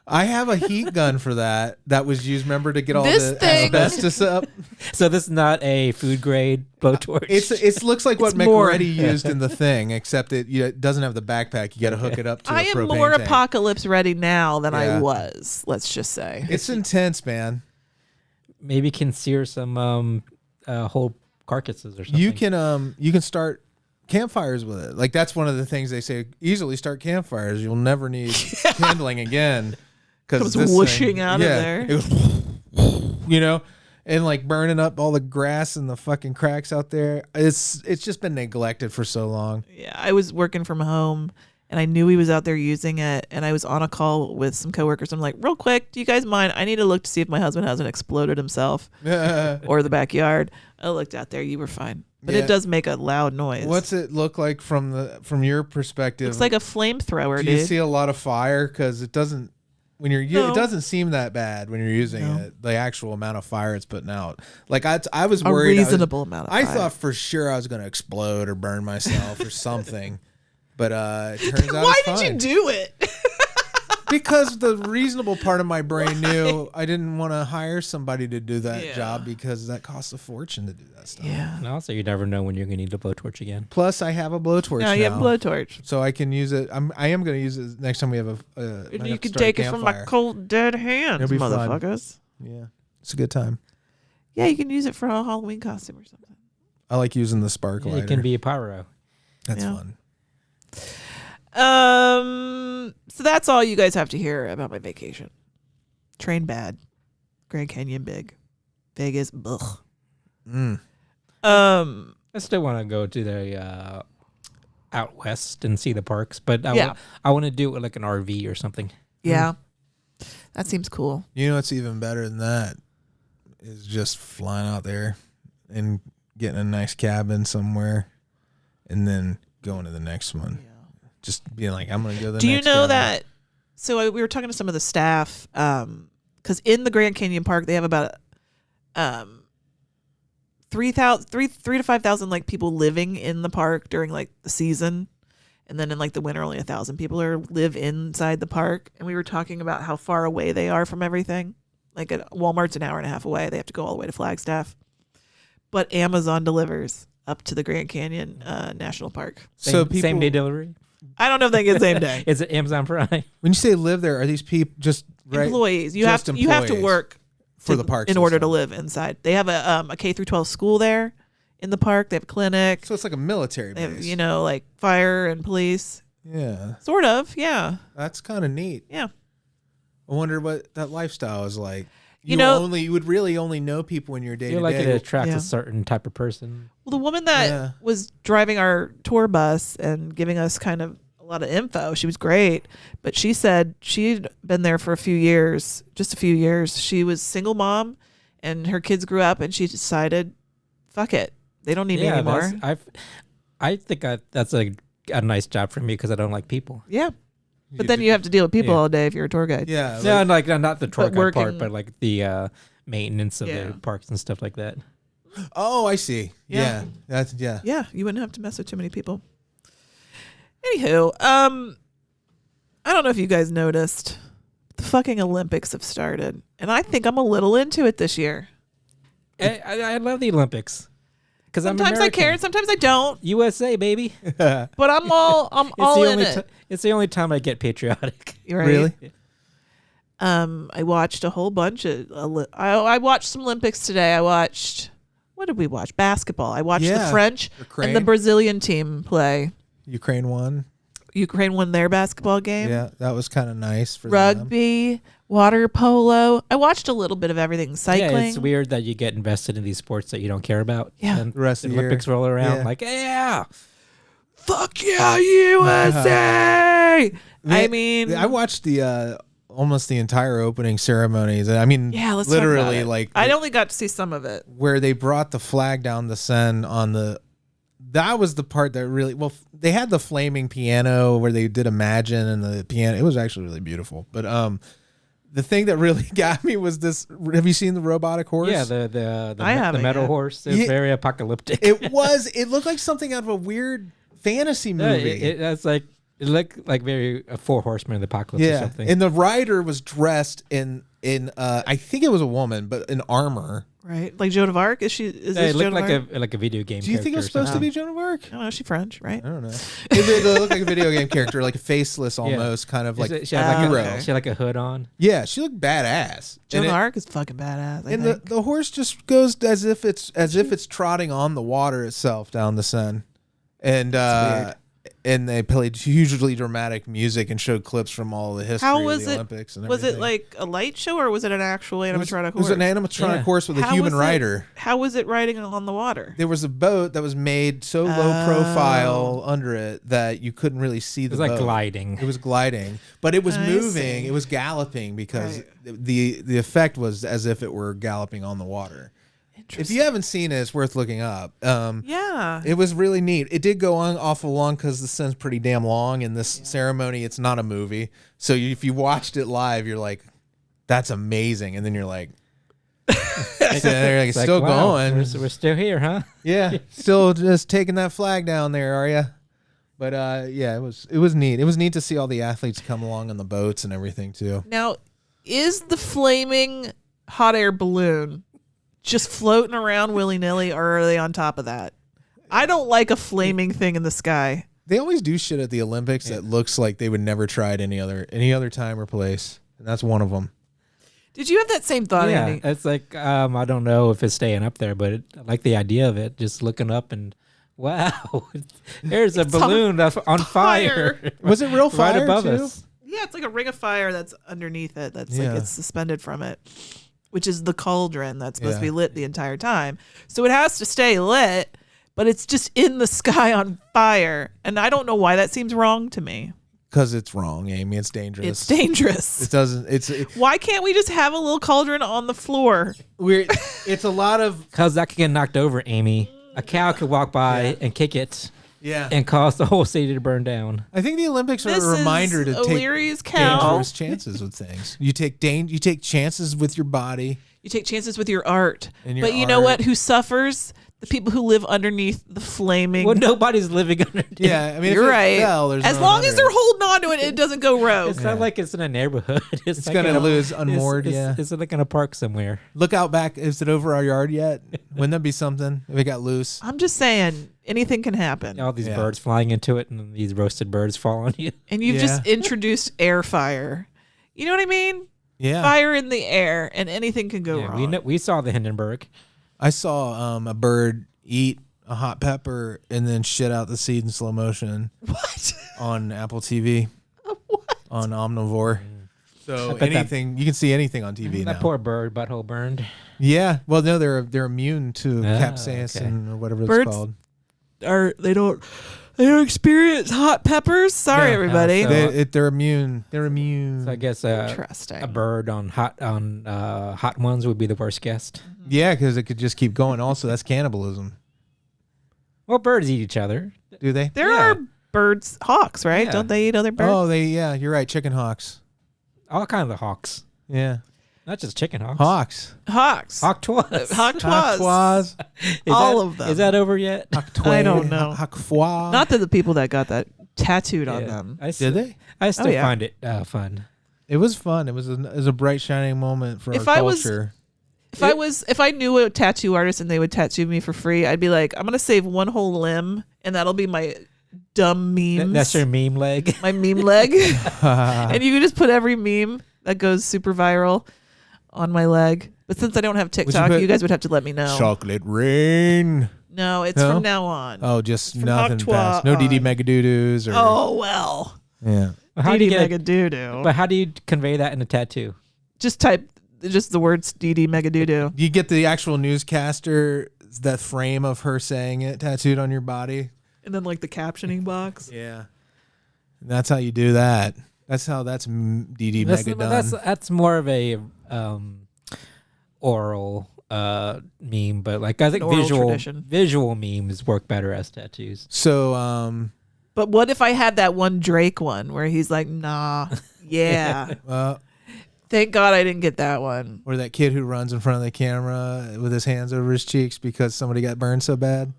Speaker 4: I have a heat gun for that was used, remember, to get all
Speaker 3: This
Speaker 4: the
Speaker 3: thing-
Speaker 4: asbestos up.
Speaker 5: So this is not a food grade blowtorch.
Speaker 4: It looks like what
Speaker 3: It's more-
Speaker 4: McReady used in the thing, except it doesn't have the backpack. You got to hook it up to
Speaker 3: I
Speaker 4: a
Speaker 3: am
Speaker 4: propane
Speaker 3: more
Speaker 4: tank.
Speaker 3: apocalypse ready now than I
Speaker 4: Yeah.
Speaker 3: was. Let's just say.
Speaker 4: It's intense, man.
Speaker 5: Maybe can sear some whole carcasses or something.
Speaker 4: You can start campfires with it. Like that's one of the things they say. Easily start campfires. You'll never need kindling again.
Speaker 3: Comes whooshing out of there.
Speaker 4: It goes, and like burning up all the grass and the fucking cracks out there. It's just been neglected for so long.
Speaker 3: Yeah, I was working from home and I knew he was out there using it, and I was on a call with some coworkers. I'm like, real quick, do you guys mind? I need to look to see if my husband hasn't exploded himself or the backyard. I looked out there. You were fine. But
Speaker 4: Yeah.
Speaker 3: it does make a loud noise.
Speaker 4: What's it look like from your perspective?
Speaker 3: Looks like a flamethrower,
Speaker 4: Do you
Speaker 3: dude.
Speaker 4: see a lot of fire? Because it doesn't. It doesn't seem that bad when you're using it. The actual amount of fire it's putting out. Like I was
Speaker 3: a
Speaker 4: worried.
Speaker 3: reasonable amount of
Speaker 4: I
Speaker 3: fire.
Speaker 4: thought for sure I was going to explode or burn myself or something. But it turns out
Speaker 3: Why
Speaker 4: it's
Speaker 3: did
Speaker 4: fine.
Speaker 3: you do it?
Speaker 4: Because the reasonable part of my brain knew I didn't want to hire somebody to do that
Speaker 3: Yeah.
Speaker 4: job because that costs a fortune to do that stuff.
Speaker 3: Yeah.
Speaker 5: And also, you never know when you're gonna need a blowtorch again.
Speaker 4: Plus, I have a blowtorch
Speaker 3: No,
Speaker 4: now,
Speaker 3: you have a blowtorch.
Speaker 4: so I can use it. I am going to use it next time we have a. might
Speaker 3: And
Speaker 4: have
Speaker 3: you
Speaker 4: to
Speaker 3: can
Speaker 4: start a
Speaker 3: take it from my
Speaker 4: campfire.
Speaker 3: cold dead hands,
Speaker 4: It'll be fun.
Speaker 3: motherfuckers.
Speaker 4: Yeah, it's a good time.
Speaker 3: Yeah, you can use it for a Halloween costume or something.
Speaker 4: I like using the spark lighter.
Speaker 5: It can be a pyro.
Speaker 4: That's
Speaker 3: Yeah.
Speaker 4: fun.
Speaker 3: So that's all you guys have to hear about my vacation. Train bad. Grand Canyon big. Vegas, ugh.
Speaker 4: Mm.
Speaker 5: I still want to go to the out west and see the parks, but
Speaker 3: Yeah.
Speaker 5: I want to do it with like an RV or something.
Speaker 3: Yeah. That seems cool.
Speaker 4: You know what's even better than that is just flying out there and getting a nice cabin somewhere, and then going to the next one. Just being like, I'm gonna go to the
Speaker 3: Do you
Speaker 4: next
Speaker 3: know
Speaker 4: cabin.
Speaker 3: that? So we were talking to some of the staff, because in the Grand Canyon Park they have about 3 to 5,000 like people living in the park during like the season, and then in like the winter only 1,000 people live inside the park. And we were talking about how far away they are from everything. Like at Walmart's an hour and a half away. They have to go all the way to Flagstaff, but Amazon delivers up to the Grand Canyon National Park.
Speaker 4: So
Speaker 5: Same day delivery.
Speaker 3: I don't know if they get the same day.
Speaker 5: Is it Amazon Prime?
Speaker 4: when you say live there, are these people just right
Speaker 3: Employees. You
Speaker 4: Just
Speaker 3: have to
Speaker 4: employees
Speaker 3: work
Speaker 4: for the park
Speaker 3: in order
Speaker 4: system?
Speaker 3: to live inside. They have a K through 12 school there in the park. They have a clinic.
Speaker 4: So it's like a military
Speaker 3: They
Speaker 4: base.
Speaker 3: have, like fire and police.
Speaker 4: Yeah,
Speaker 3: Sort of, yeah.
Speaker 4: that's kind of neat.
Speaker 3: Yeah.
Speaker 4: I wonder what that lifestyle is like.
Speaker 3: You know-
Speaker 4: you would really only know people in your day
Speaker 5: I feel
Speaker 4: to
Speaker 5: like it
Speaker 4: day.
Speaker 5: attracts
Speaker 3: Yeah.
Speaker 5: a certain type of person.
Speaker 3: Well, the woman that
Speaker 4: Yeah.
Speaker 3: was driving our tour bus and giving us kind of a lot of info. She was great, but she said she'd been there for just a few years. She was single mom, and her kids grew up, and she decided, fuck it, they don't need me anymore.
Speaker 5: I think that's a nice job for me because I don't like people.
Speaker 3: Yeah, but then you have to deal with people all day if you're a tour guide.
Speaker 4: Yeah.
Speaker 5: No, like not the tour
Speaker 3: But
Speaker 5: guide part,
Speaker 3: working-
Speaker 5: but like the maintenance of the parks and stuff like that.
Speaker 4: Oh, I see.
Speaker 3: Yeah.
Speaker 4: Yeah. That's yeah.
Speaker 3: Yeah, you wouldn't have to mess with too many people. Anywho, I don't know if you guys noticed, the fucking Olympics have started, and I think I'm a little into it this year.
Speaker 5: I love the Olympics because I'm
Speaker 3: Sometimes I
Speaker 5: American.
Speaker 3: care, and sometimes I don't.
Speaker 5: USA, baby.
Speaker 3: But I'm all in it.
Speaker 5: It's the only time I get patriotic.
Speaker 3: Right?
Speaker 4: Really?
Speaker 3: I watched a whole bunch of. I watched some Olympics today. What did we watch? Basketball. I watched the French and the
Speaker 4: Ukraine.
Speaker 3: Brazilian team play.
Speaker 4: Ukraine won.
Speaker 3: Ukraine won their basketball game.
Speaker 4: Yeah, that was kind of nice for them.
Speaker 3: Rugby, water polo. I watched a little bit of everything. Cycling.
Speaker 5: Yeah, it's weird that you get invested in these sports that you don't care about.
Speaker 3: Yeah.
Speaker 5: And
Speaker 4: The rest of the
Speaker 5: Olympics
Speaker 4: year.
Speaker 5: roll around
Speaker 4: Yeah.
Speaker 5: like, yeah.
Speaker 3: Fuck yeah, USA! I mean,
Speaker 4: I watched the almost the entire opening ceremonies. I mean,
Speaker 3: yeah, let's
Speaker 4: literally
Speaker 3: talk about it.
Speaker 4: like
Speaker 3: I only got to see some of it.
Speaker 4: where they brought the flag down the Seine on the. That was the part that really they had the flaming piano where they did Imagine and the piano. It was actually really beautiful. But the thing that really got me was this. Have you seen the robotic horse?
Speaker 5: Yeah, the
Speaker 3: I haven't
Speaker 5: metal
Speaker 3: yet.
Speaker 5: horse is
Speaker 4: Yeah.
Speaker 5: very apocalyptic.
Speaker 4: It was. It looked like something out of a weird fantasy
Speaker 5: No,
Speaker 4: movie.
Speaker 5: it's like it looked like very a Four Horsemen of the Apocalypse or something.
Speaker 4: And the rider was dressed in I think it was a woman, but in armor.
Speaker 3: Right, like Joan of Arc. Is
Speaker 5: Yeah,
Speaker 3: this
Speaker 5: it
Speaker 3: Joan
Speaker 5: looked
Speaker 3: of Arc?
Speaker 5: like a video game.
Speaker 4: Do you think it was
Speaker 5: character or
Speaker 4: supposed to
Speaker 5: something.
Speaker 4: be Joan of Arc?
Speaker 3: I don't know. She's French, right?
Speaker 4: I don't know. It looked like a video game character, like a faceless almost, kind of like
Speaker 5: She had like
Speaker 4: hero.
Speaker 5: she had like a hood on.
Speaker 4: Yeah, she looked badass.
Speaker 3: Joan
Speaker 4: And
Speaker 3: of
Speaker 4: it-
Speaker 3: Arc is fucking badass. I
Speaker 4: And
Speaker 3: think.
Speaker 4: the horse just goes as if it's trotting on the water itself down the Seine, and they played hugely dramatic music and showed clips from all the history
Speaker 3: How
Speaker 4: of
Speaker 3: was
Speaker 4: the
Speaker 3: it?
Speaker 4: Olympics. And
Speaker 3: Was it
Speaker 4: everything.
Speaker 3: like a light show or was it an actual
Speaker 4: It was
Speaker 3: animatronic
Speaker 4: it was
Speaker 3: horse?
Speaker 4: an animatronic
Speaker 5: Yeah.
Speaker 4: horse with a
Speaker 3: How
Speaker 4: human
Speaker 3: was it-
Speaker 4: rider.
Speaker 3: How was it riding on the water?
Speaker 4: There was a boat that was made so low profile under it that you couldn't really see
Speaker 5: It
Speaker 4: the
Speaker 5: was like
Speaker 4: boat.
Speaker 5: gliding.
Speaker 4: It was gliding, but it was
Speaker 3: I
Speaker 4: moving.
Speaker 3: see.
Speaker 4: It was galloping because
Speaker 3: Right.
Speaker 4: the effect was as if it were galloping on the water. If
Speaker 3: Interesting.
Speaker 4: you haven't seen it, it's worth looking up.
Speaker 3: Yeah.
Speaker 4: It was really neat. It did go on awful long because the Scene's pretty damn long. In this ceremony, it's not a movie, so if you watched it live, you're like, "That's amazing," and then you're like, they're
Speaker 5: It's like,
Speaker 4: still
Speaker 5: wow,
Speaker 4: going.
Speaker 5: We're still here, huh?
Speaker 4: Yeah, still just taking that flag down there, are you? But yeah, it was neat. It was neat to see all the athletes come along on the boats and everything too.
Speaker 3: Now, is the flaming hot air balloon just floating around willy nilly, or are they on top of that? I don't like a flaming thing in the sky.
Speaker 4: They always do shit at the Olympics that looks like they would never try it any other time or place, and that's one of them.
Speaker 3: Did you have that same thought,
Speaker 5: Yeah,
Speaker 3: Andy?
Speaker 5: it's like I don't know if it's staying up there, but I like the idea of it. Just looking up and wow, there's a
Speaker 3: It's
Speaker 5: balloon on fire.
Speaker 4: Was it real
Speaker 5: right
Speaker 4: fire
Speaker 5: above
Speaker 4: too?
Speaker 5: us?
Speaker 3: Yeah, it's like a ring of fire that's underneath it. That's
Speaker 4: Yeah.
Speaker 3: like it's suspended from it, which is the cauldron that's supposed to
Speaker 4: Yeah.
Speaker 3: be lit the entire time. So it has to stay lit, but it's just in the sky on fire. And I don't know why that seems wrong to me.
Speaker 4: Because it's wrong, Amy. It's dangerous.
Speaker 3: It's dangerous.
Speaker 4: It doesn't.
Speaker 3: Why can't we just have a little cauldron on the floor?
Speaker 4: It's a lot of
Speaker 5: Because that could get knocked over, Amy. A cow could walk by and kick it
Speaker 4: yeah.
Speaker 5: and cause the whole city to burn down.
Speaker 4: I think the Olympics are
Speaker 3: This
Speaker 4: a reminder
Speaker 3: is
Speaker 4: to take
Speaker 3: O'Leary's cow.
Speaker 4: dangerous chances with things. You take chances with your body.
Speaker 3: You take chances with your art.
Speaker 4: And your
Speaker 3: But you know
Speaker 4: art.
Speaker 3: what? Who suffers? The people who live underneath the flaming.
Speaker 5: Well, nobody's living underneath.
Speaker 4: Yeah, I mean,
Speaker 3: You're
Speaker 4: if it
Speaker 3: right.
Speaker 4: fell, there's
Speaker 3: as
Speaker 4: no
Speaker 3: long
Speaker 4: under
Speaker 3: as they're
Speaker 4: it.
Speaker 3: holding on to it, it doesn't go rogue.
Speaker 5: It's not like it's in a neighborhood. It's like
Speaker 4: gonna
Speaker 5: in a-
Speaker 4: lose unmoored,
Speaker 5: It's,
Speaker 4: yeah.
Speaker 5: it's like in a park somewhere.
Speaker 4: Look out back. Is it over our yard yet? Wouldn't that be something if it got loose?
Speaker 3: I'm just saying, anything can happen.
Speaker 5: All these
Speaker 4: Yeah.
Speaker 5: birds flying into it, and then these roasted birds fall on you.
Speaker 3: And you've
Speaker 4: Yeah.
Speaker 3: just introduced air fire. You know what I mean?
Speaker 4: Yeah.
Speaker 3: Fire in the air, and anything can go
Speaker 5: Yeah,
Speaker 3: wrong.
Speaker 5: we saw the Hindenburg.
Speaker 4: I saw a bird eat a hot pepper and then shit out the seed in slow motion
Speaker 3: What?
Speaker 4: on Apple TV
Speaker 3: What?
Speaker 4: on Omnivore.
Speaker 5: I
Speaker 4: So
Speaker 5: bet
Speaker 4: anything you can see anything on TV
Speaker 5: That
Speaker 4: now.
Speaker 5: poor bird, butthole burned.
Speaker 4: Yeah. Well, no, they're immune to
Speaker 5: Ah,
Speaker 4: capsaicin or whatever
Speaker 3: Birds-
Speaker 4: it's called.
Speaker 3: Or they don't I don't experience hot peppers. Sorry,
Speaker 5: No,
Speaker 3: everybody.
Speaker 5: so-
Speaker 4: They're immune. They're immune.
Speaker 5: So I guess
Speaker 3: Interesting.
Speaker 5: a bird on hot ones would be the worst guest.
Speaker 4: Yeah, because it could just keep going. Also, that's cannibalism.
Speaker 5: Well, birds eat each other.
Speaker 4: Do they?
Speaker 3: There
Speaker 5: Yeah.
Speaker 3: are birds, hawks, right?
Speaker 5: Yeah.
Speaker 3: Don't they eat other birds?
Speaker 4: Oh, yeah, you're right. Chicken hawks.
Speaker 5: All kinds of hawks,
Speaker 4: Yeah.
Speaker 5: not just chicken hawks.
Speaker 4: Hawks.
Speaker 3: Hawks.
Speaker 5: Hawk twas.
Speaker 3: Hawkwas.
Speaker 5: Is
Speaker 3: all
Speaker 5: that-
Speaker 3: of them.
Speaker 5: Is that over yet?
Speaker 3: I don't know.
Speaker 4: Hawkfois.
Speaker 3: Not that the people that got that tattooed on
Speaker 5: Yeah.
Speaker 3: them.
Speaker 5: I
Speaker 4: Did
Speaker 5: still,
Speaker 4: they?
Speaker 5: I still
Speaker 3: yeah.
Speaker 5: find it fun.
Speaker 4: It was fun. It was a bright shining moment for
Speaker 3: If
Speaker 4: our
Speaker 3: I was-
Speaker 4: culture.
Speaker 3: If I knew a tattoo artist and they would tattoo me for free, I'd be like, I'm gonna save one whole limb, and that'll be my dumb memes.
Speaker 5: That's your meme leg.
Speaker 3: my meme leg. And you can just put every meme that goes super viral on my leg. But since I don't have TikTok,
Speaker 4: put-
Speaker 3: you guys would have to let me know.
Speaker 4: Chocolate rain.
Speaker 3: No, it's
Speaker 4: No?
Speaker 3: from now on.
Speaker 4: Oh, just
Speaker 3: From
Speaker 4: nothing
Speaker 3: Hawktois
Speaker 4: fast. No DD
Speaker 3: on.
Speaker 4: Megadoodoo-doos or
Speaker 3: Oh well.
Speaker 4: yeah.
Speaker 5: How do you
Speaker 3: DD
Speaker 5: get?
Speaker 3: Mega Doo Doo.
Speaker 5: But how do you convey that in a tattoo?
Speaker 3: Just type just the words DD Mega Doo Doo.
Speaker 4: You get the actual newscaster, that frame of her saying it tattooed on your body.
Speaker 3: And then like the captioning box.
Speaker 4: Yeah. And that's how you do that. That's how that's DD Mega done.
Speaker 5: That's more of a oral meme, but like I think
Speaker 3: Oral tradition.
Speaker 5: visual memes work better as tattoos.
Speaker 4: So
Speaker 3: But what if I had that one Drake one where he's like, nah, yeah. Thank God I didn't get that one.
Speaker 4: or that kid who runs in front of the camera with his hands over his cheeks because somebody got burned so bad.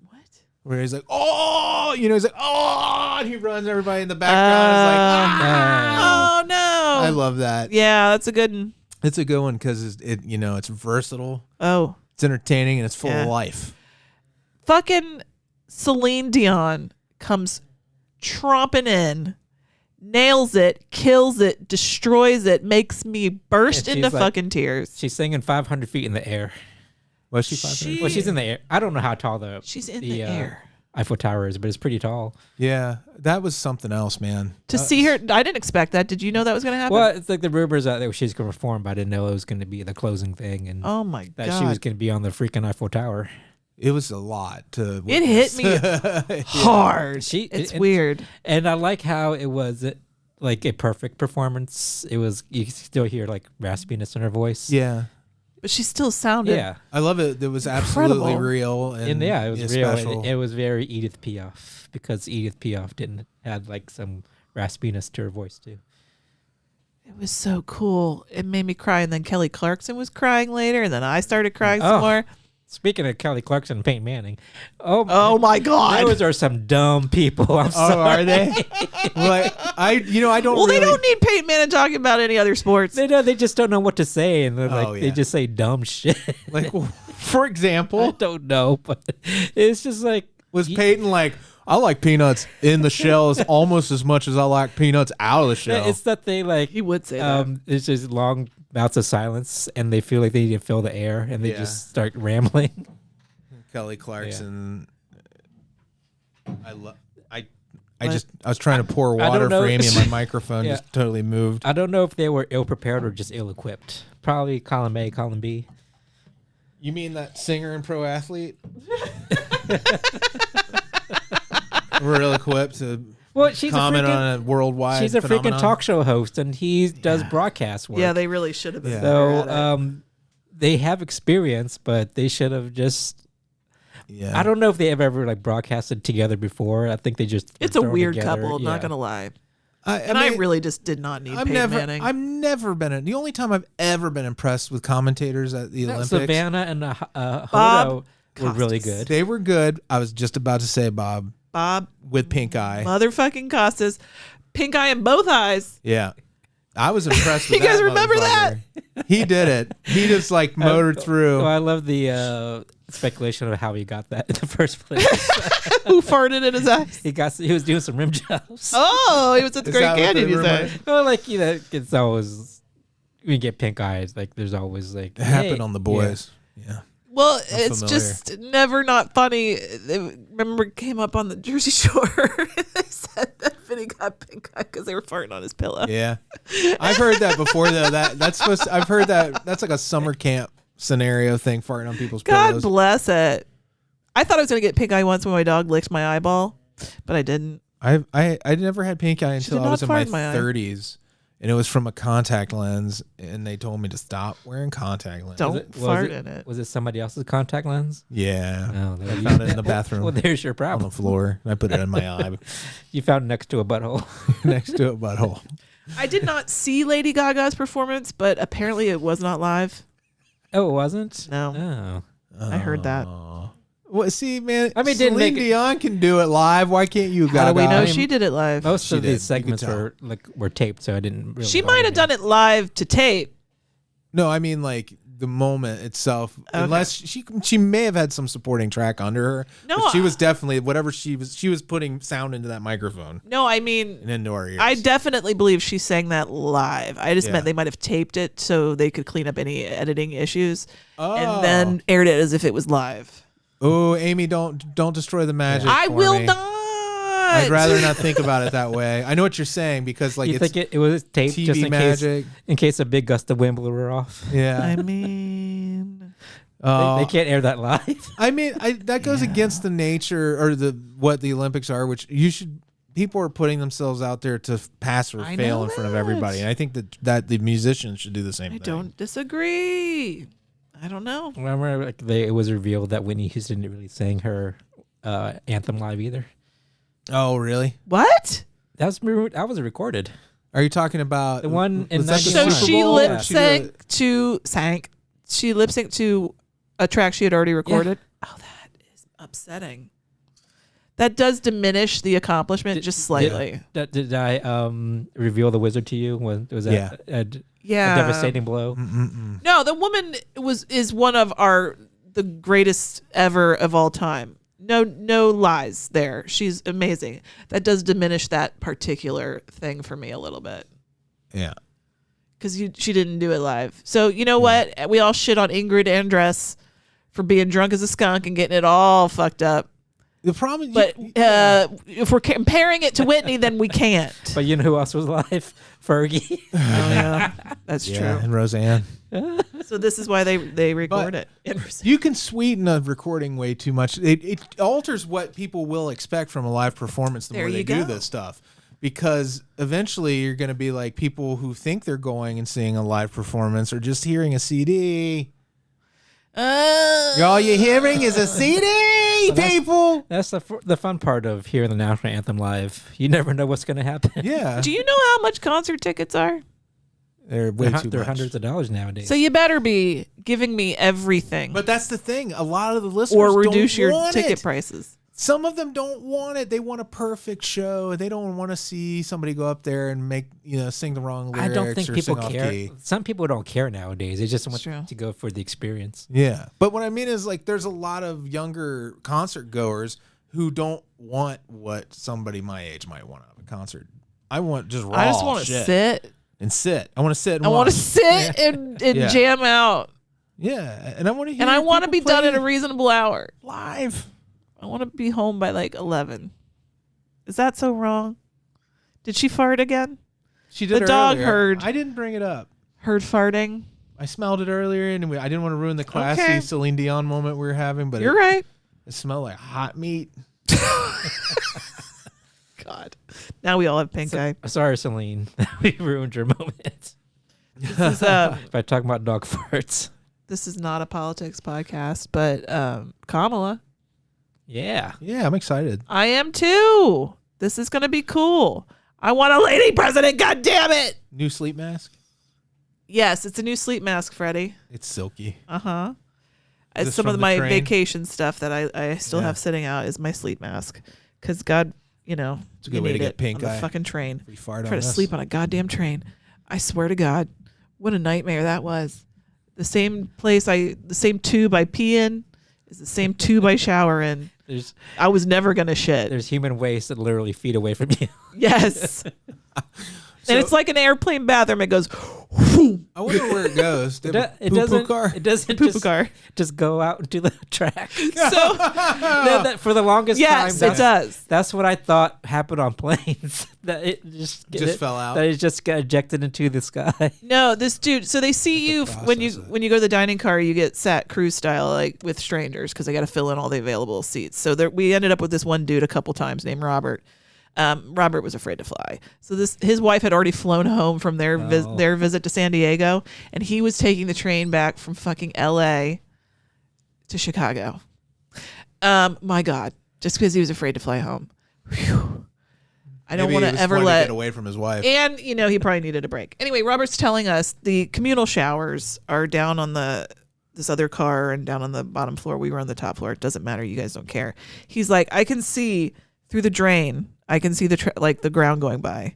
Speaker 3: What?
Speaker 4: Where he's like, oh, he's like, oh, and he runs. Everybody in the background is like, ah.
Speaker 3: Oh no.
Speaker 4: I love that.
Speaker 3: Yeah, that's a good one.
Speaker 4: It's a good one because it's versatile,
Speaker 3: Oh.
Speaker 4: it's entertaining, and it's full
Speaker 3: Yeah.
Speaker 4: of life.
Speaker 3: Fucking Celine Dion comes tromping in, nails it, kills it, destroys it, makes me burst
Speaker 5: And
Speaker 3: into
Speaker 5: she's like-
Speaker 3: fucking tears.
Speaker 5: She's singing 500 feet in the air.
Speaker 4: Was she 500?
Speaker 5: Well, she's in the air. I don't know how tall
Speaker 3: She's in the air.
Speaker 5: Eiffel Tower is, but it's pretty tall.
Speaker 4: Yeah, that was something else, man.
Speaker 3: To see her, I didn't expect that. Did you know that was going to happen?
Speaker 5: Well, it's like the rumors out there she's going to perform, but I didn't know it was going to be the closing thing and
Speaker 3: Oh my
Speaker 5: that
Speaker 3: God.
Speaker 5: she was going to be on the freaking Eiffel Tower.
Speaker 4: It was a lot to.
Speaker 3: It hit me hard. It's weird.
Speaker 5: And I like how it was like a perfect performance. It was, you could still hear like raspiness in her voice.
Speaker 4: Yeah,
Speaker 3: But she still sounded.
Speaker 5: Yeah.
Speaker 4: I love it. It was absolutely
Speaker 3: Incredible.
Speaker 4: real,
Speaker 5: And yeah, it was real.
Speaker 4: special.
Speaker 5: And it was very Edith Piaf because Edith Piaf didn't have like some raspiness to her voice too.
Speaker 3: It was so cool. It made me cry. And then Kelly Clarkson was crying later. And then I started crying some more.
Speaker 5: Speaking of Kelly Clarkson and Peyton Manning, oh
Speaker 3: my God.
Speaker 5: those are some dumb people. I'm sorry.
Speaker 4: Oh, are they? Like I don't.
Speaker 3: Well,
Speaker 4: really,
Speaker 3: they don't need Peyton Manning talking about any other sports.
Speaker 5: They just don't know what to say, and they're
Speaker 4: Oh,
Speaker 5: like
Speaker 4: yeah.
Speaker 5: they just say dumb shit.
Speaker 4: like, for
Speaker 5: I
Speaker 4: example,
Speaker 5: don't know, but it's just like
Speaker 4: was Peyton like, I like peanuts in the shells almost as much as I like peanuts out of the shell.
Speaker 5: it's that they like
Speaker 3: He would say that.
Speaker 5: it's just long bouts of silence, and they feel like they need to fill the air, and they
Speaker 4: Yeah.
Speaker 5: just start rambling.
Speaker 4: Kelly Clarkson. I was trying to pour
Speaker 5: I don't
Speaker 4: water
Speaker 5: know.
Speaker 4: for Amy and my microphone
Speaker 5: Yeah.
Speaker 4: just totally moved.
Speaker 5: I don't know if they were ill prepared or just ill equipped. Probably column A, column B.
Speaker 4: You mean that singer and pro athlete? We're ill equipped to
Speaker 5: Well, she's
Speaker 4: comment
Speaker 5: a freaking,
Speaker 4: on a worldwide
Speaker 5: she's a
Speaker 4: phenomenon.
Speaker 5: freaking talk show host, and he does broadcast work.
Speaker 3: yeah, they really should have been.
Speaker 4: Yeah.
Speaker 3: better at
Speaker 5: So
Speaker 3: it.
Speaker 5: they have experience, but they should have just.
Speaker 4: Yeah.
Speaker 5: I don't know if they ever like broadcasted together before. I think they just.
Speaker 3: It's a
Speaker 5: thrown
Speaker 3: weird
Speaker 5: together.
Speaker 3: couple, not
Speaker 5: Yeah.
Speaker 3: gonna lie.
Speaker 4: I
Speaker 3: I
Speaker 4: mean,
Speaker 3: really just did not need
Speaker 4: I've
Speaker 3: Peyton
Speaker 4: never,
Speaker 3: Manning.
Speaker 4: I've never been. The only time I've ever been impressed with commentators at the
Speaker 5: No,
Speaker 4: Olympics.
Speaker 5: Savannah and
Speaker 3: Bob
Speaker 5: Hodo were really
Speaker 3: Costas.
Speaker 5: good.
Speaker 4: They were good. I was just about to say Bob
Speaker 3: Bob
Speaker 4: with pink eye.
Speaker 3: motherfucking Costas, pink eye in both eyes.
Speaker 4: Yeah. I was impressed with
Speaker 3: You guys
Speaker 4: that
Speaker 3: remember that?
Speaker 4: motherfucker. He did it. He just like motored through.
Speaker 5: Oh, I love the speculation of how he got that in the first place.
Speaker 3: Who farted in his eyes?
Speaker 5: He was doing some rim jobs.
Speaker 3: Oh, he was at the
Speaker 4: Is
Speaker 3: Great
Speaker 4: that what
Speaker 3: Canyon.
Speaker 4: the
Speaker 3: You
Speaker 4: rumor-
Speaker 3: said.
Speaker 5: Well, like it's always when you get pink eyes. Like there's always like
Speaker 4: It happened
Speaker 5: hey,
Speaker 4: on the boys. Yeah.
Speaker 3: Well,
Speaker 4: I'm
Speaker 3: it's
Speaker 4: familiar.
Speaker 3: just never not funny. Remember, it came up on the Jersey Shore. They said that Vinny got pink eye because they were farting on his pillow.
Speaker 4: Yeah. I've heard that before though. That's supposed I've heard that that's like a summer camp scenario thing, farting on people's
Speaker 3: God
Speaker 4: pillows.
Speaker 3: bless it. I thought I was gonna get pink eye once when my dog licked my eyeball. but I didn't.
Speaker 4: I never had pink eye until
Speaker 3: did
Speaker 4: I was
Speaker 3: not
Speaker 4: in my
Speaker 3: fart in my eye.
Speaker 4: 30s, and it was from a contact lens, and they told me to stop wearing contact lenses.
Speaker 3: Don't fart in it.
Speaker 5: Was it somebody else's contact lens?
Speaker 4: Yeah,
Speaker 5: Oh,
Speaker 4: I found it in the bathroom
Speaker 5: Well, there's your
Speaker 4: on
Speaker 5: problem.
Speaker 4: the floor, and I put it in my eye
Speaker 5: You found it next to a butthole.
Speaker 4: next to a butthole.
Speaker 3: I did not see Lady Gaga's performance, but apparently it was not live.
Speaker 5: Oh, it wasn't?
Speaker 3: No.
Speaker 5: Oh.
Speaker 3: I heard that.
Speaker 4: Well, see, man.
Speaker 5: I mean, it didn't
Speaker 4: Celine
Speaker 5: make it-
Speaker 4: Dion can do it live. Why can't you?
Speaker 3: How do we
Speaker 4: Gaga?
Speaker 3: know she did it live?
Speaker 5: Most
Speaker 4: She
Speaker 5: of
Speaker 4: did. You
Speaker 5: these
Speaker 4: could
Speaker 5: segments
Speaker 4: tell.
Speaker 5: were taped, so I didn't really.
Speaker 3: She might have done it live to tape.
Speaker 4: No, I mean like the moment itself.
Speaker 3: Okay.
Speaker 4: Unless she may have had some supporting track under her.
Speaker 3: No,
Speaker 4: but she was definitely whatever she was putting sound into that microphone
Speaker 3: No, I mean,
Speaker 4: and into our ears.
Speaker 3: I definitely believe she sang that live. I just
Speaker 4: Yeah.
Speaker 3: meant they might have taped it so they could clean up any editing issues
Speaker 4: Oh.
Speaker 3: and then aired it as if it was live.
Speaker 4: Oh, Amy, don't destroy the magic.
Speaker 3: I
Speaker 4: for
Speaker 3: will
Speaker 4: me.
Speaker 3: not.
Speaker 4: I'd rather not think about it that way. I know what you're saying because like
Speaker 5: You
Speaker 4: it's
Speaker 5: think it was taped
Speaker 4: TV
Speaker 5: just
Speaker 4: magic.
Speaker 5: in case a big gust of wind blew her off?
Speaker 4: Yeah.
Speaker 3: I mean,
Speaker 5: They can't air that live.
Speaker 4: I mean, that goes against the nature or what the Olympics are, which people are putting themselves out there to pass or
Speaker 3: I
Speaker 4: fail
Speaker 3: know
Speaker 4: in front of
Speaker 3: that.
Speaker 4: everybody, and I think that the musicians should do the same
Speaker 3: I
Speaker 4: thing.
Speaker 3: don't disagree. I don't know.
Speaker 5: Remember, it was revealed that Whitney Houston didn't really sing her anthem live either.
Speaker 4: Oh, really?
Speaker 3: What?
Speaker 5: That was recorded.
Speaker 4: Are you talking about
Speaker 5: The one in
Speaker 4: was that the
Speaker 5: 91.
Speaker 3: So
Speaker 4: Super
Speaker 3: she
Speaker 4: Bowl, or
Speaker 3: lip
Speaker 4: she did
Speaker 3: synced she lip synced to a track she had already recorded. Oh, that is upsetting. That does diminish the accomplishment just slightly.
Speaker 5: Did I reveal the wizard to you? Was that a
Speaker 3: Yeah.
Speaker 5: devastating blow?
Speaker 3: No, the woman is one of the greatest ever of all time. No lies there. She's amazing. That does diminish that particular thing for me a little bit.
Speaker 4: Yeah.
Speaker 3: Because she didn't do it live. So you know what? We all shit on Ingrid Andress for being drunk as a skunk and getting it all fucked up.
Speaker 4: The problem,
Speaker 3: But if we're comparing it to Whitney, then we can't.
Speaker 5: But you know who else was live? Fergie.
Speaker 3: Oh yeah, that's
Speaker 4: yeah,
Speaker 3: true.
Speaker 4: and Roseanne.
Speaker 3: So this is why they record
Speaker 4: But
Speaker 3: it.
Speaker 4: You can sweeten a recording way too much. It alters what people will expect from a live performance the
Speaker 3: There
Speaker 4: more they
Speaker 3: you
Speaker 4: do
Speaker 3: go.
Speaker 4: this stuff. Because eventually you're going to be like people who think they're going and seeing a live performance or just hearing a CD. All you're hearing is a CD, people.
Speaker 5: That's the fun part of hearing the national anthem live. You never know what's going to happen.
Speaker 4: Yeah.
Speaker 3: Do you know how much concert tickets are?
Speaker 4: They're way too
Speaker 5: They're
Speaker 4: much.
Speaker 5: hundreds of dollars nowadays.
Speaker 3: So you better be giving me everything,
Speaker 4: But that's the thing. A lot of the listeners
Speaker 3: or reduce
Speaker 4: don't
Speaker 3: your
Speaker 4: want
Speaker 3: ticket
Speaker 4: it.
Speaker 3: prices.
Speaker 4: Some of them don't want it. They want a perfect show. They don't want to see somebody go up there and sing the wrong lyrics.
Speaker 5: I don't think
Speaker 4: or
Speaker 5: people
Speaker 4: sing off
Speaker 5: care.
Speaker 4: key.
Speaker 5: Some people don't care nowadays. They just want
Speaker 3: true.
Speaker 5: to go for the experience.
Speaker 4: Yeah. But what I mean is like there's a lot of younger concert goers who don't want what somebody my age might want out of a concert. I want just raw
Speaker 3: I just want to
Speaker 4: shit
Speaker 3: sit.
Speaker 4: and sit. I want to sit and
Speaker 3: I want to
Speaker 4: watch.
Speaker 3: sit and
Speaker 4: Yeah.
Speaker 3: jam out,
Speaker 4: Yeah. And I want to hear
Speaker 3: and I want to
Speaker 4: people
Speaker 3: be done
Speaker 4: play
Speaker 3: in a reasonable hour.
Speaker 4: live.
Speaker 3: I want to be home by like 11. Is that so wrong? Did she fart again?
Speaker 4: She did
Speaker 3: The dog
Speaker 4: earlier.
Speaker 3: heard.
Speaker 4: I didn't bring it up.
Speaker 3: Heard farting?
Speaker 4: I smelled it earlier, and I didn't want to ruin the classy
Speaker 3: Okay.
Speaker 4: Celine Dion moment we were having, but
Speaker 3: You're right.
Speaker 4: it smelled like hot meat.
Speaker 3: God. Now we all have pink eye.
Speaker 5: Sorry, Celine. We ruined your moment.
Speaker 3: This is
Speaker 5: By talking about dog farts.
Speaker 3: this is not a politics podcast, but Kamala.
Speaker 5: Yeah.
Speaker 4: Yeah, I'm excited.
Speaker 3: I am too. This is gonna be cool. I want a lady president. God damn it!
Speaker 4: New sleep mask.
Speaker 3: Yes, it's a new sleep mask, Freddy.
Speaker 4: It's silky.
Speaker 3: Uh-huh.
Speaker 4: Is
Speaker 3: It's
Speaker 4: this
Speaker 3: some
Speaker 4: from
Speaker 3: of
Speaker 4: the
Speaker 3: my
Speaker 4: train?
Speaker 3: vacation stuff that I still
Speaker 4: Yeah.
Speaker 3: have sitting out is my sleep mask. Because God,
Speaker 4: It's a
Speaker 3: you
Speaker 4: good way to
Speaker 3: need
Speaker 4: get
Speaker 3: it
Speaker 4: pink
Speaker 3: on the
Speaker 4: eye.
Speaker 3: fucking train.
Speaker 4: We fart
Speaker 3: Try
Speaker 4: on
Speaker 3: to
Speaker 4: us.
Speaker 3: sleep on a goddamn train. I swear to God, what a nightmare that was. The same tube I pee in is the same tube I shower in. I was never gonna shit.
Speaker 5: There's human waste that literally feet away from you.
Speaker 3: Yes. And it's like an airplane bathroom. It goes, whoom.
Speaker 4: I wonder where it goes.
Speaker 5: It doesn't.
Speaker 4: Car?
Speaker 5: It doesn't
Speaker 3: Poo-poo
Speaker 5: just,
Speaker 3: car.
Speaker 5: just go out into the track.
Speaker 3: So,
Speaker 5: For the longest time,
Speaker 3: yes, it does.
Speaker 5: That's what I thought happened on planes. That it just
Speaker 4: fell out.
Speaker 5: That it just got ejected into the sky.
Speaker 3: No, this dude. So they see you when you
Speaker 4: process it.
Speaker 3: when you go to the dining car. You get sat cruise style, like with strangers, because they got to fill in all the available seats. So we ended up with this one dude a couple times named Robert. Robert was afraid to fly. So his wife had already flown home from their visit to San Diego, and he was taking the train back from fucking LA to Chicago. My God, just because he was afraid to fly home. Whew. I don't want to ever
Speaker 4: get away from his wife.
Speaker 3: And he probably needed a break. Anyway, Robert's telling us the communal showers are down on this other car and down on the bottom floor. We were on the top floor. It doesn't matter. You guys don't care. He's like, I can see through the drain. I can see the ground going by.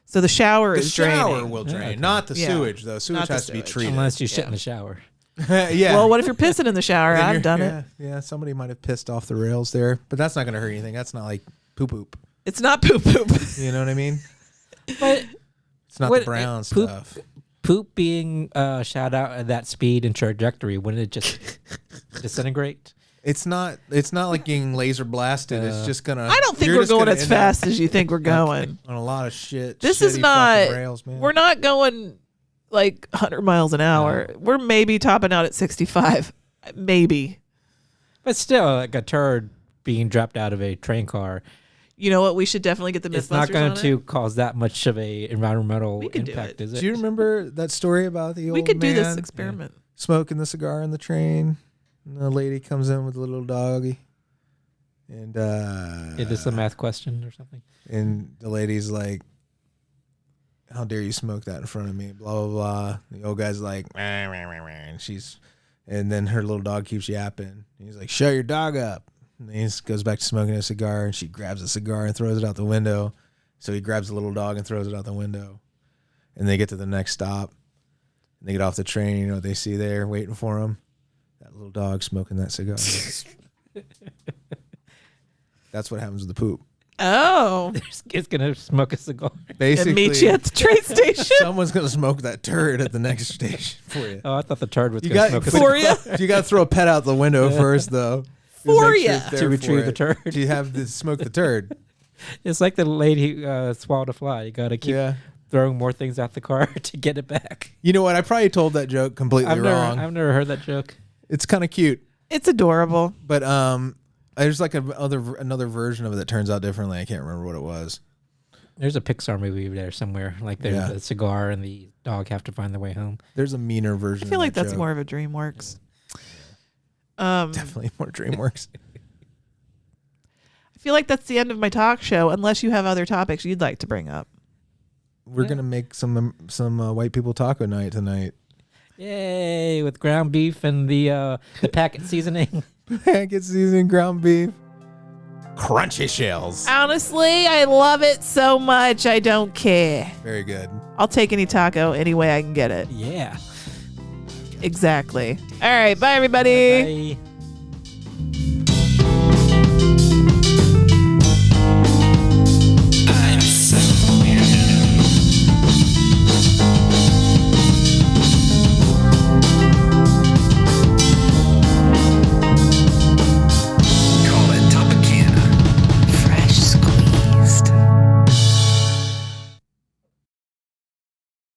Speaker 3: So the shower is draining.
Speaker 4: The shower will drain, not the sewage though. Sewage
Speaker 3: Not the
Speaker 4: has to be
Speaker 3: sewage.
Speaker 4: treated.
Speaker 5: Unless you shit in the shower.
Speaker 4: Yeah.
Speaker 3: Well, what if you're pissing in the shower?
Speaker 4: Then
Speaker 3: I've
Speaker 4: you're-
Speaker 3: done
Speaker 4: yeah,
Speaker 3: it.
Speaker 4: Yeah, somebody might have pissed off the rails there, but that's not going to hurt anything. That's not like poop.
Speaker 3: It's not poop poop.
Speaker 4: You know what I mean?
Speaker 5: But
Speaker 4: It's not
Speaker 5: What-
Speaker 4: the brown
Speaker 5: poop-
Speaker 4: stuff.
Speaker 5: poop being shot out at that speed and trajectory, wouldn't it just disintegrate?
Speaker 4: It's not like getting laser blasted. It's just gonna.
Speaker 3: I don't think
Speaker 4: you're
Speaker 3: we're
Speaker 4: just
Speaker 3: going
Speaker 4: gonna
Speaker 3: as
Speaker 4: end up
Speaker 3: fast as you think we're going.
Speaker 4: on a lot of shit.
Speaker 3: This is
Speaker 4: shitty
Speaker 3: not.
Speaker 4: fucking rails, man.
Speaker 3: We're not going like 100 miles an hour. We're maybe topping out at 65. Maybe.
Speaker 5: But still, like a turd being dropped out of a train car,
Speaker 3: You know what? We should definitely get the
Speaker 5: it's not
Speaker 3: Mythbusters
Speaker 5: going
Speaker 3: on
Speaker 5: to
Speaker 3: it.
Speaker 5: cause that much of a environmental
Speaker 3: We could do
Speaker 5: impact,
Speaker 3: it.
Speaker 5: is it?
Speaker 4: Do you remember that story about the old
Speaker 3: We could do this
Speaker 4: man
Speaker 3: experiment.
Speaker 4: smoking the cigar in the train? And the lady comes in with a little doggy, and
Speaker 5: Is this a math question or something?
Speaker 4: and the lady's like, "How dare you smoke that in front of me?" Blah blah blah. The old guy's like, "Rah, rah, rah, rah," and then her little dog keeps yapping. He's like, "Shut your dog up." And he just goes back to smoking a cigar, and she grabs a cigar and throws it out the window. So he grabs the little dog and throws it out the window. And they get to the next stop. And they get off the train. You know what they see there waiting for them? That little dog smoking that cigar. That's what happens with the poop.
Speaker 3: Oh.
Speaker 5: It's going to smoke a cigar.
Speaker 4: Basically,
Speaker 3: And meet you at the train station.
Speaker 4: someone's going to smoke that turd at the next station for you.
Speaker 5: Oh, I thought the turd was
Speaker 4: You
Speaker 5: going to
Speaker 4: got
Speaker 5: smoke a
Speaker 3: For
Speaker 5: cigar.
Speaker 3: you.
Speaker 4: You got to throw a pet out the window first, though.
Speaker 3: For
Speaker 4: Make sure
Speaker 3: ya.
Speaker 4: it's there
Speaker 5: To retrieve
Speaker 4: for
Speaker 5: the
Speaker 4: it.
Speaker 5: turd.
Speaker 4: To have to smoke the turd.
Speaker 5: It's like the lady who swallowed a fly. You got to keep
Speaker 4: Yeah.
Speaker 5: throwing more things out the car to get it back.
Speaker 4: You know what? I probably told that joke completely wrong.
Speaker 5: I've never heard that joke.
Speaker 4: It's kind of cute,
Speaker 3: It's adorable.
Speaker 4: but there's like another version of it that turns out differently. I can't remember what it was.
Speaker 5: There's a Pixar movie there somewhere. Like there's
Speaker 4: Yeah.
Speaker 5: the cigar and the dog have to find their way home.
Speaker 4: There's a meaner version.
Speaker 3: I feel
Speaker 4: of
Speaker 3: like
Speaker 4: that
Speaker 3: that's
Speaker 4: joke.
Speaker 3: more of a DreamWorks.
Speaker 4: Definitely more DreamWorks.
Speaker 3: I feel like that's the end of my talk show, unless you have other topics you'd like to bring up.
Speaker 4: We're gonna make some white people taco night tonight.
Speaker 5: Yay! With ground beef and the packet seasoning.
Speaker 4: Packet seasoned ground beef, crunchy shells.
Speaker 3: Honestly, I love it so much, I don't care.
Speaker 4: Very good.
Speaker 3: I'll take any taco any way I can get it.
Speaker 5: Yeah.
Speaker 3: Exactly. All right. Bye, everybody.
Speaker 5: Bye.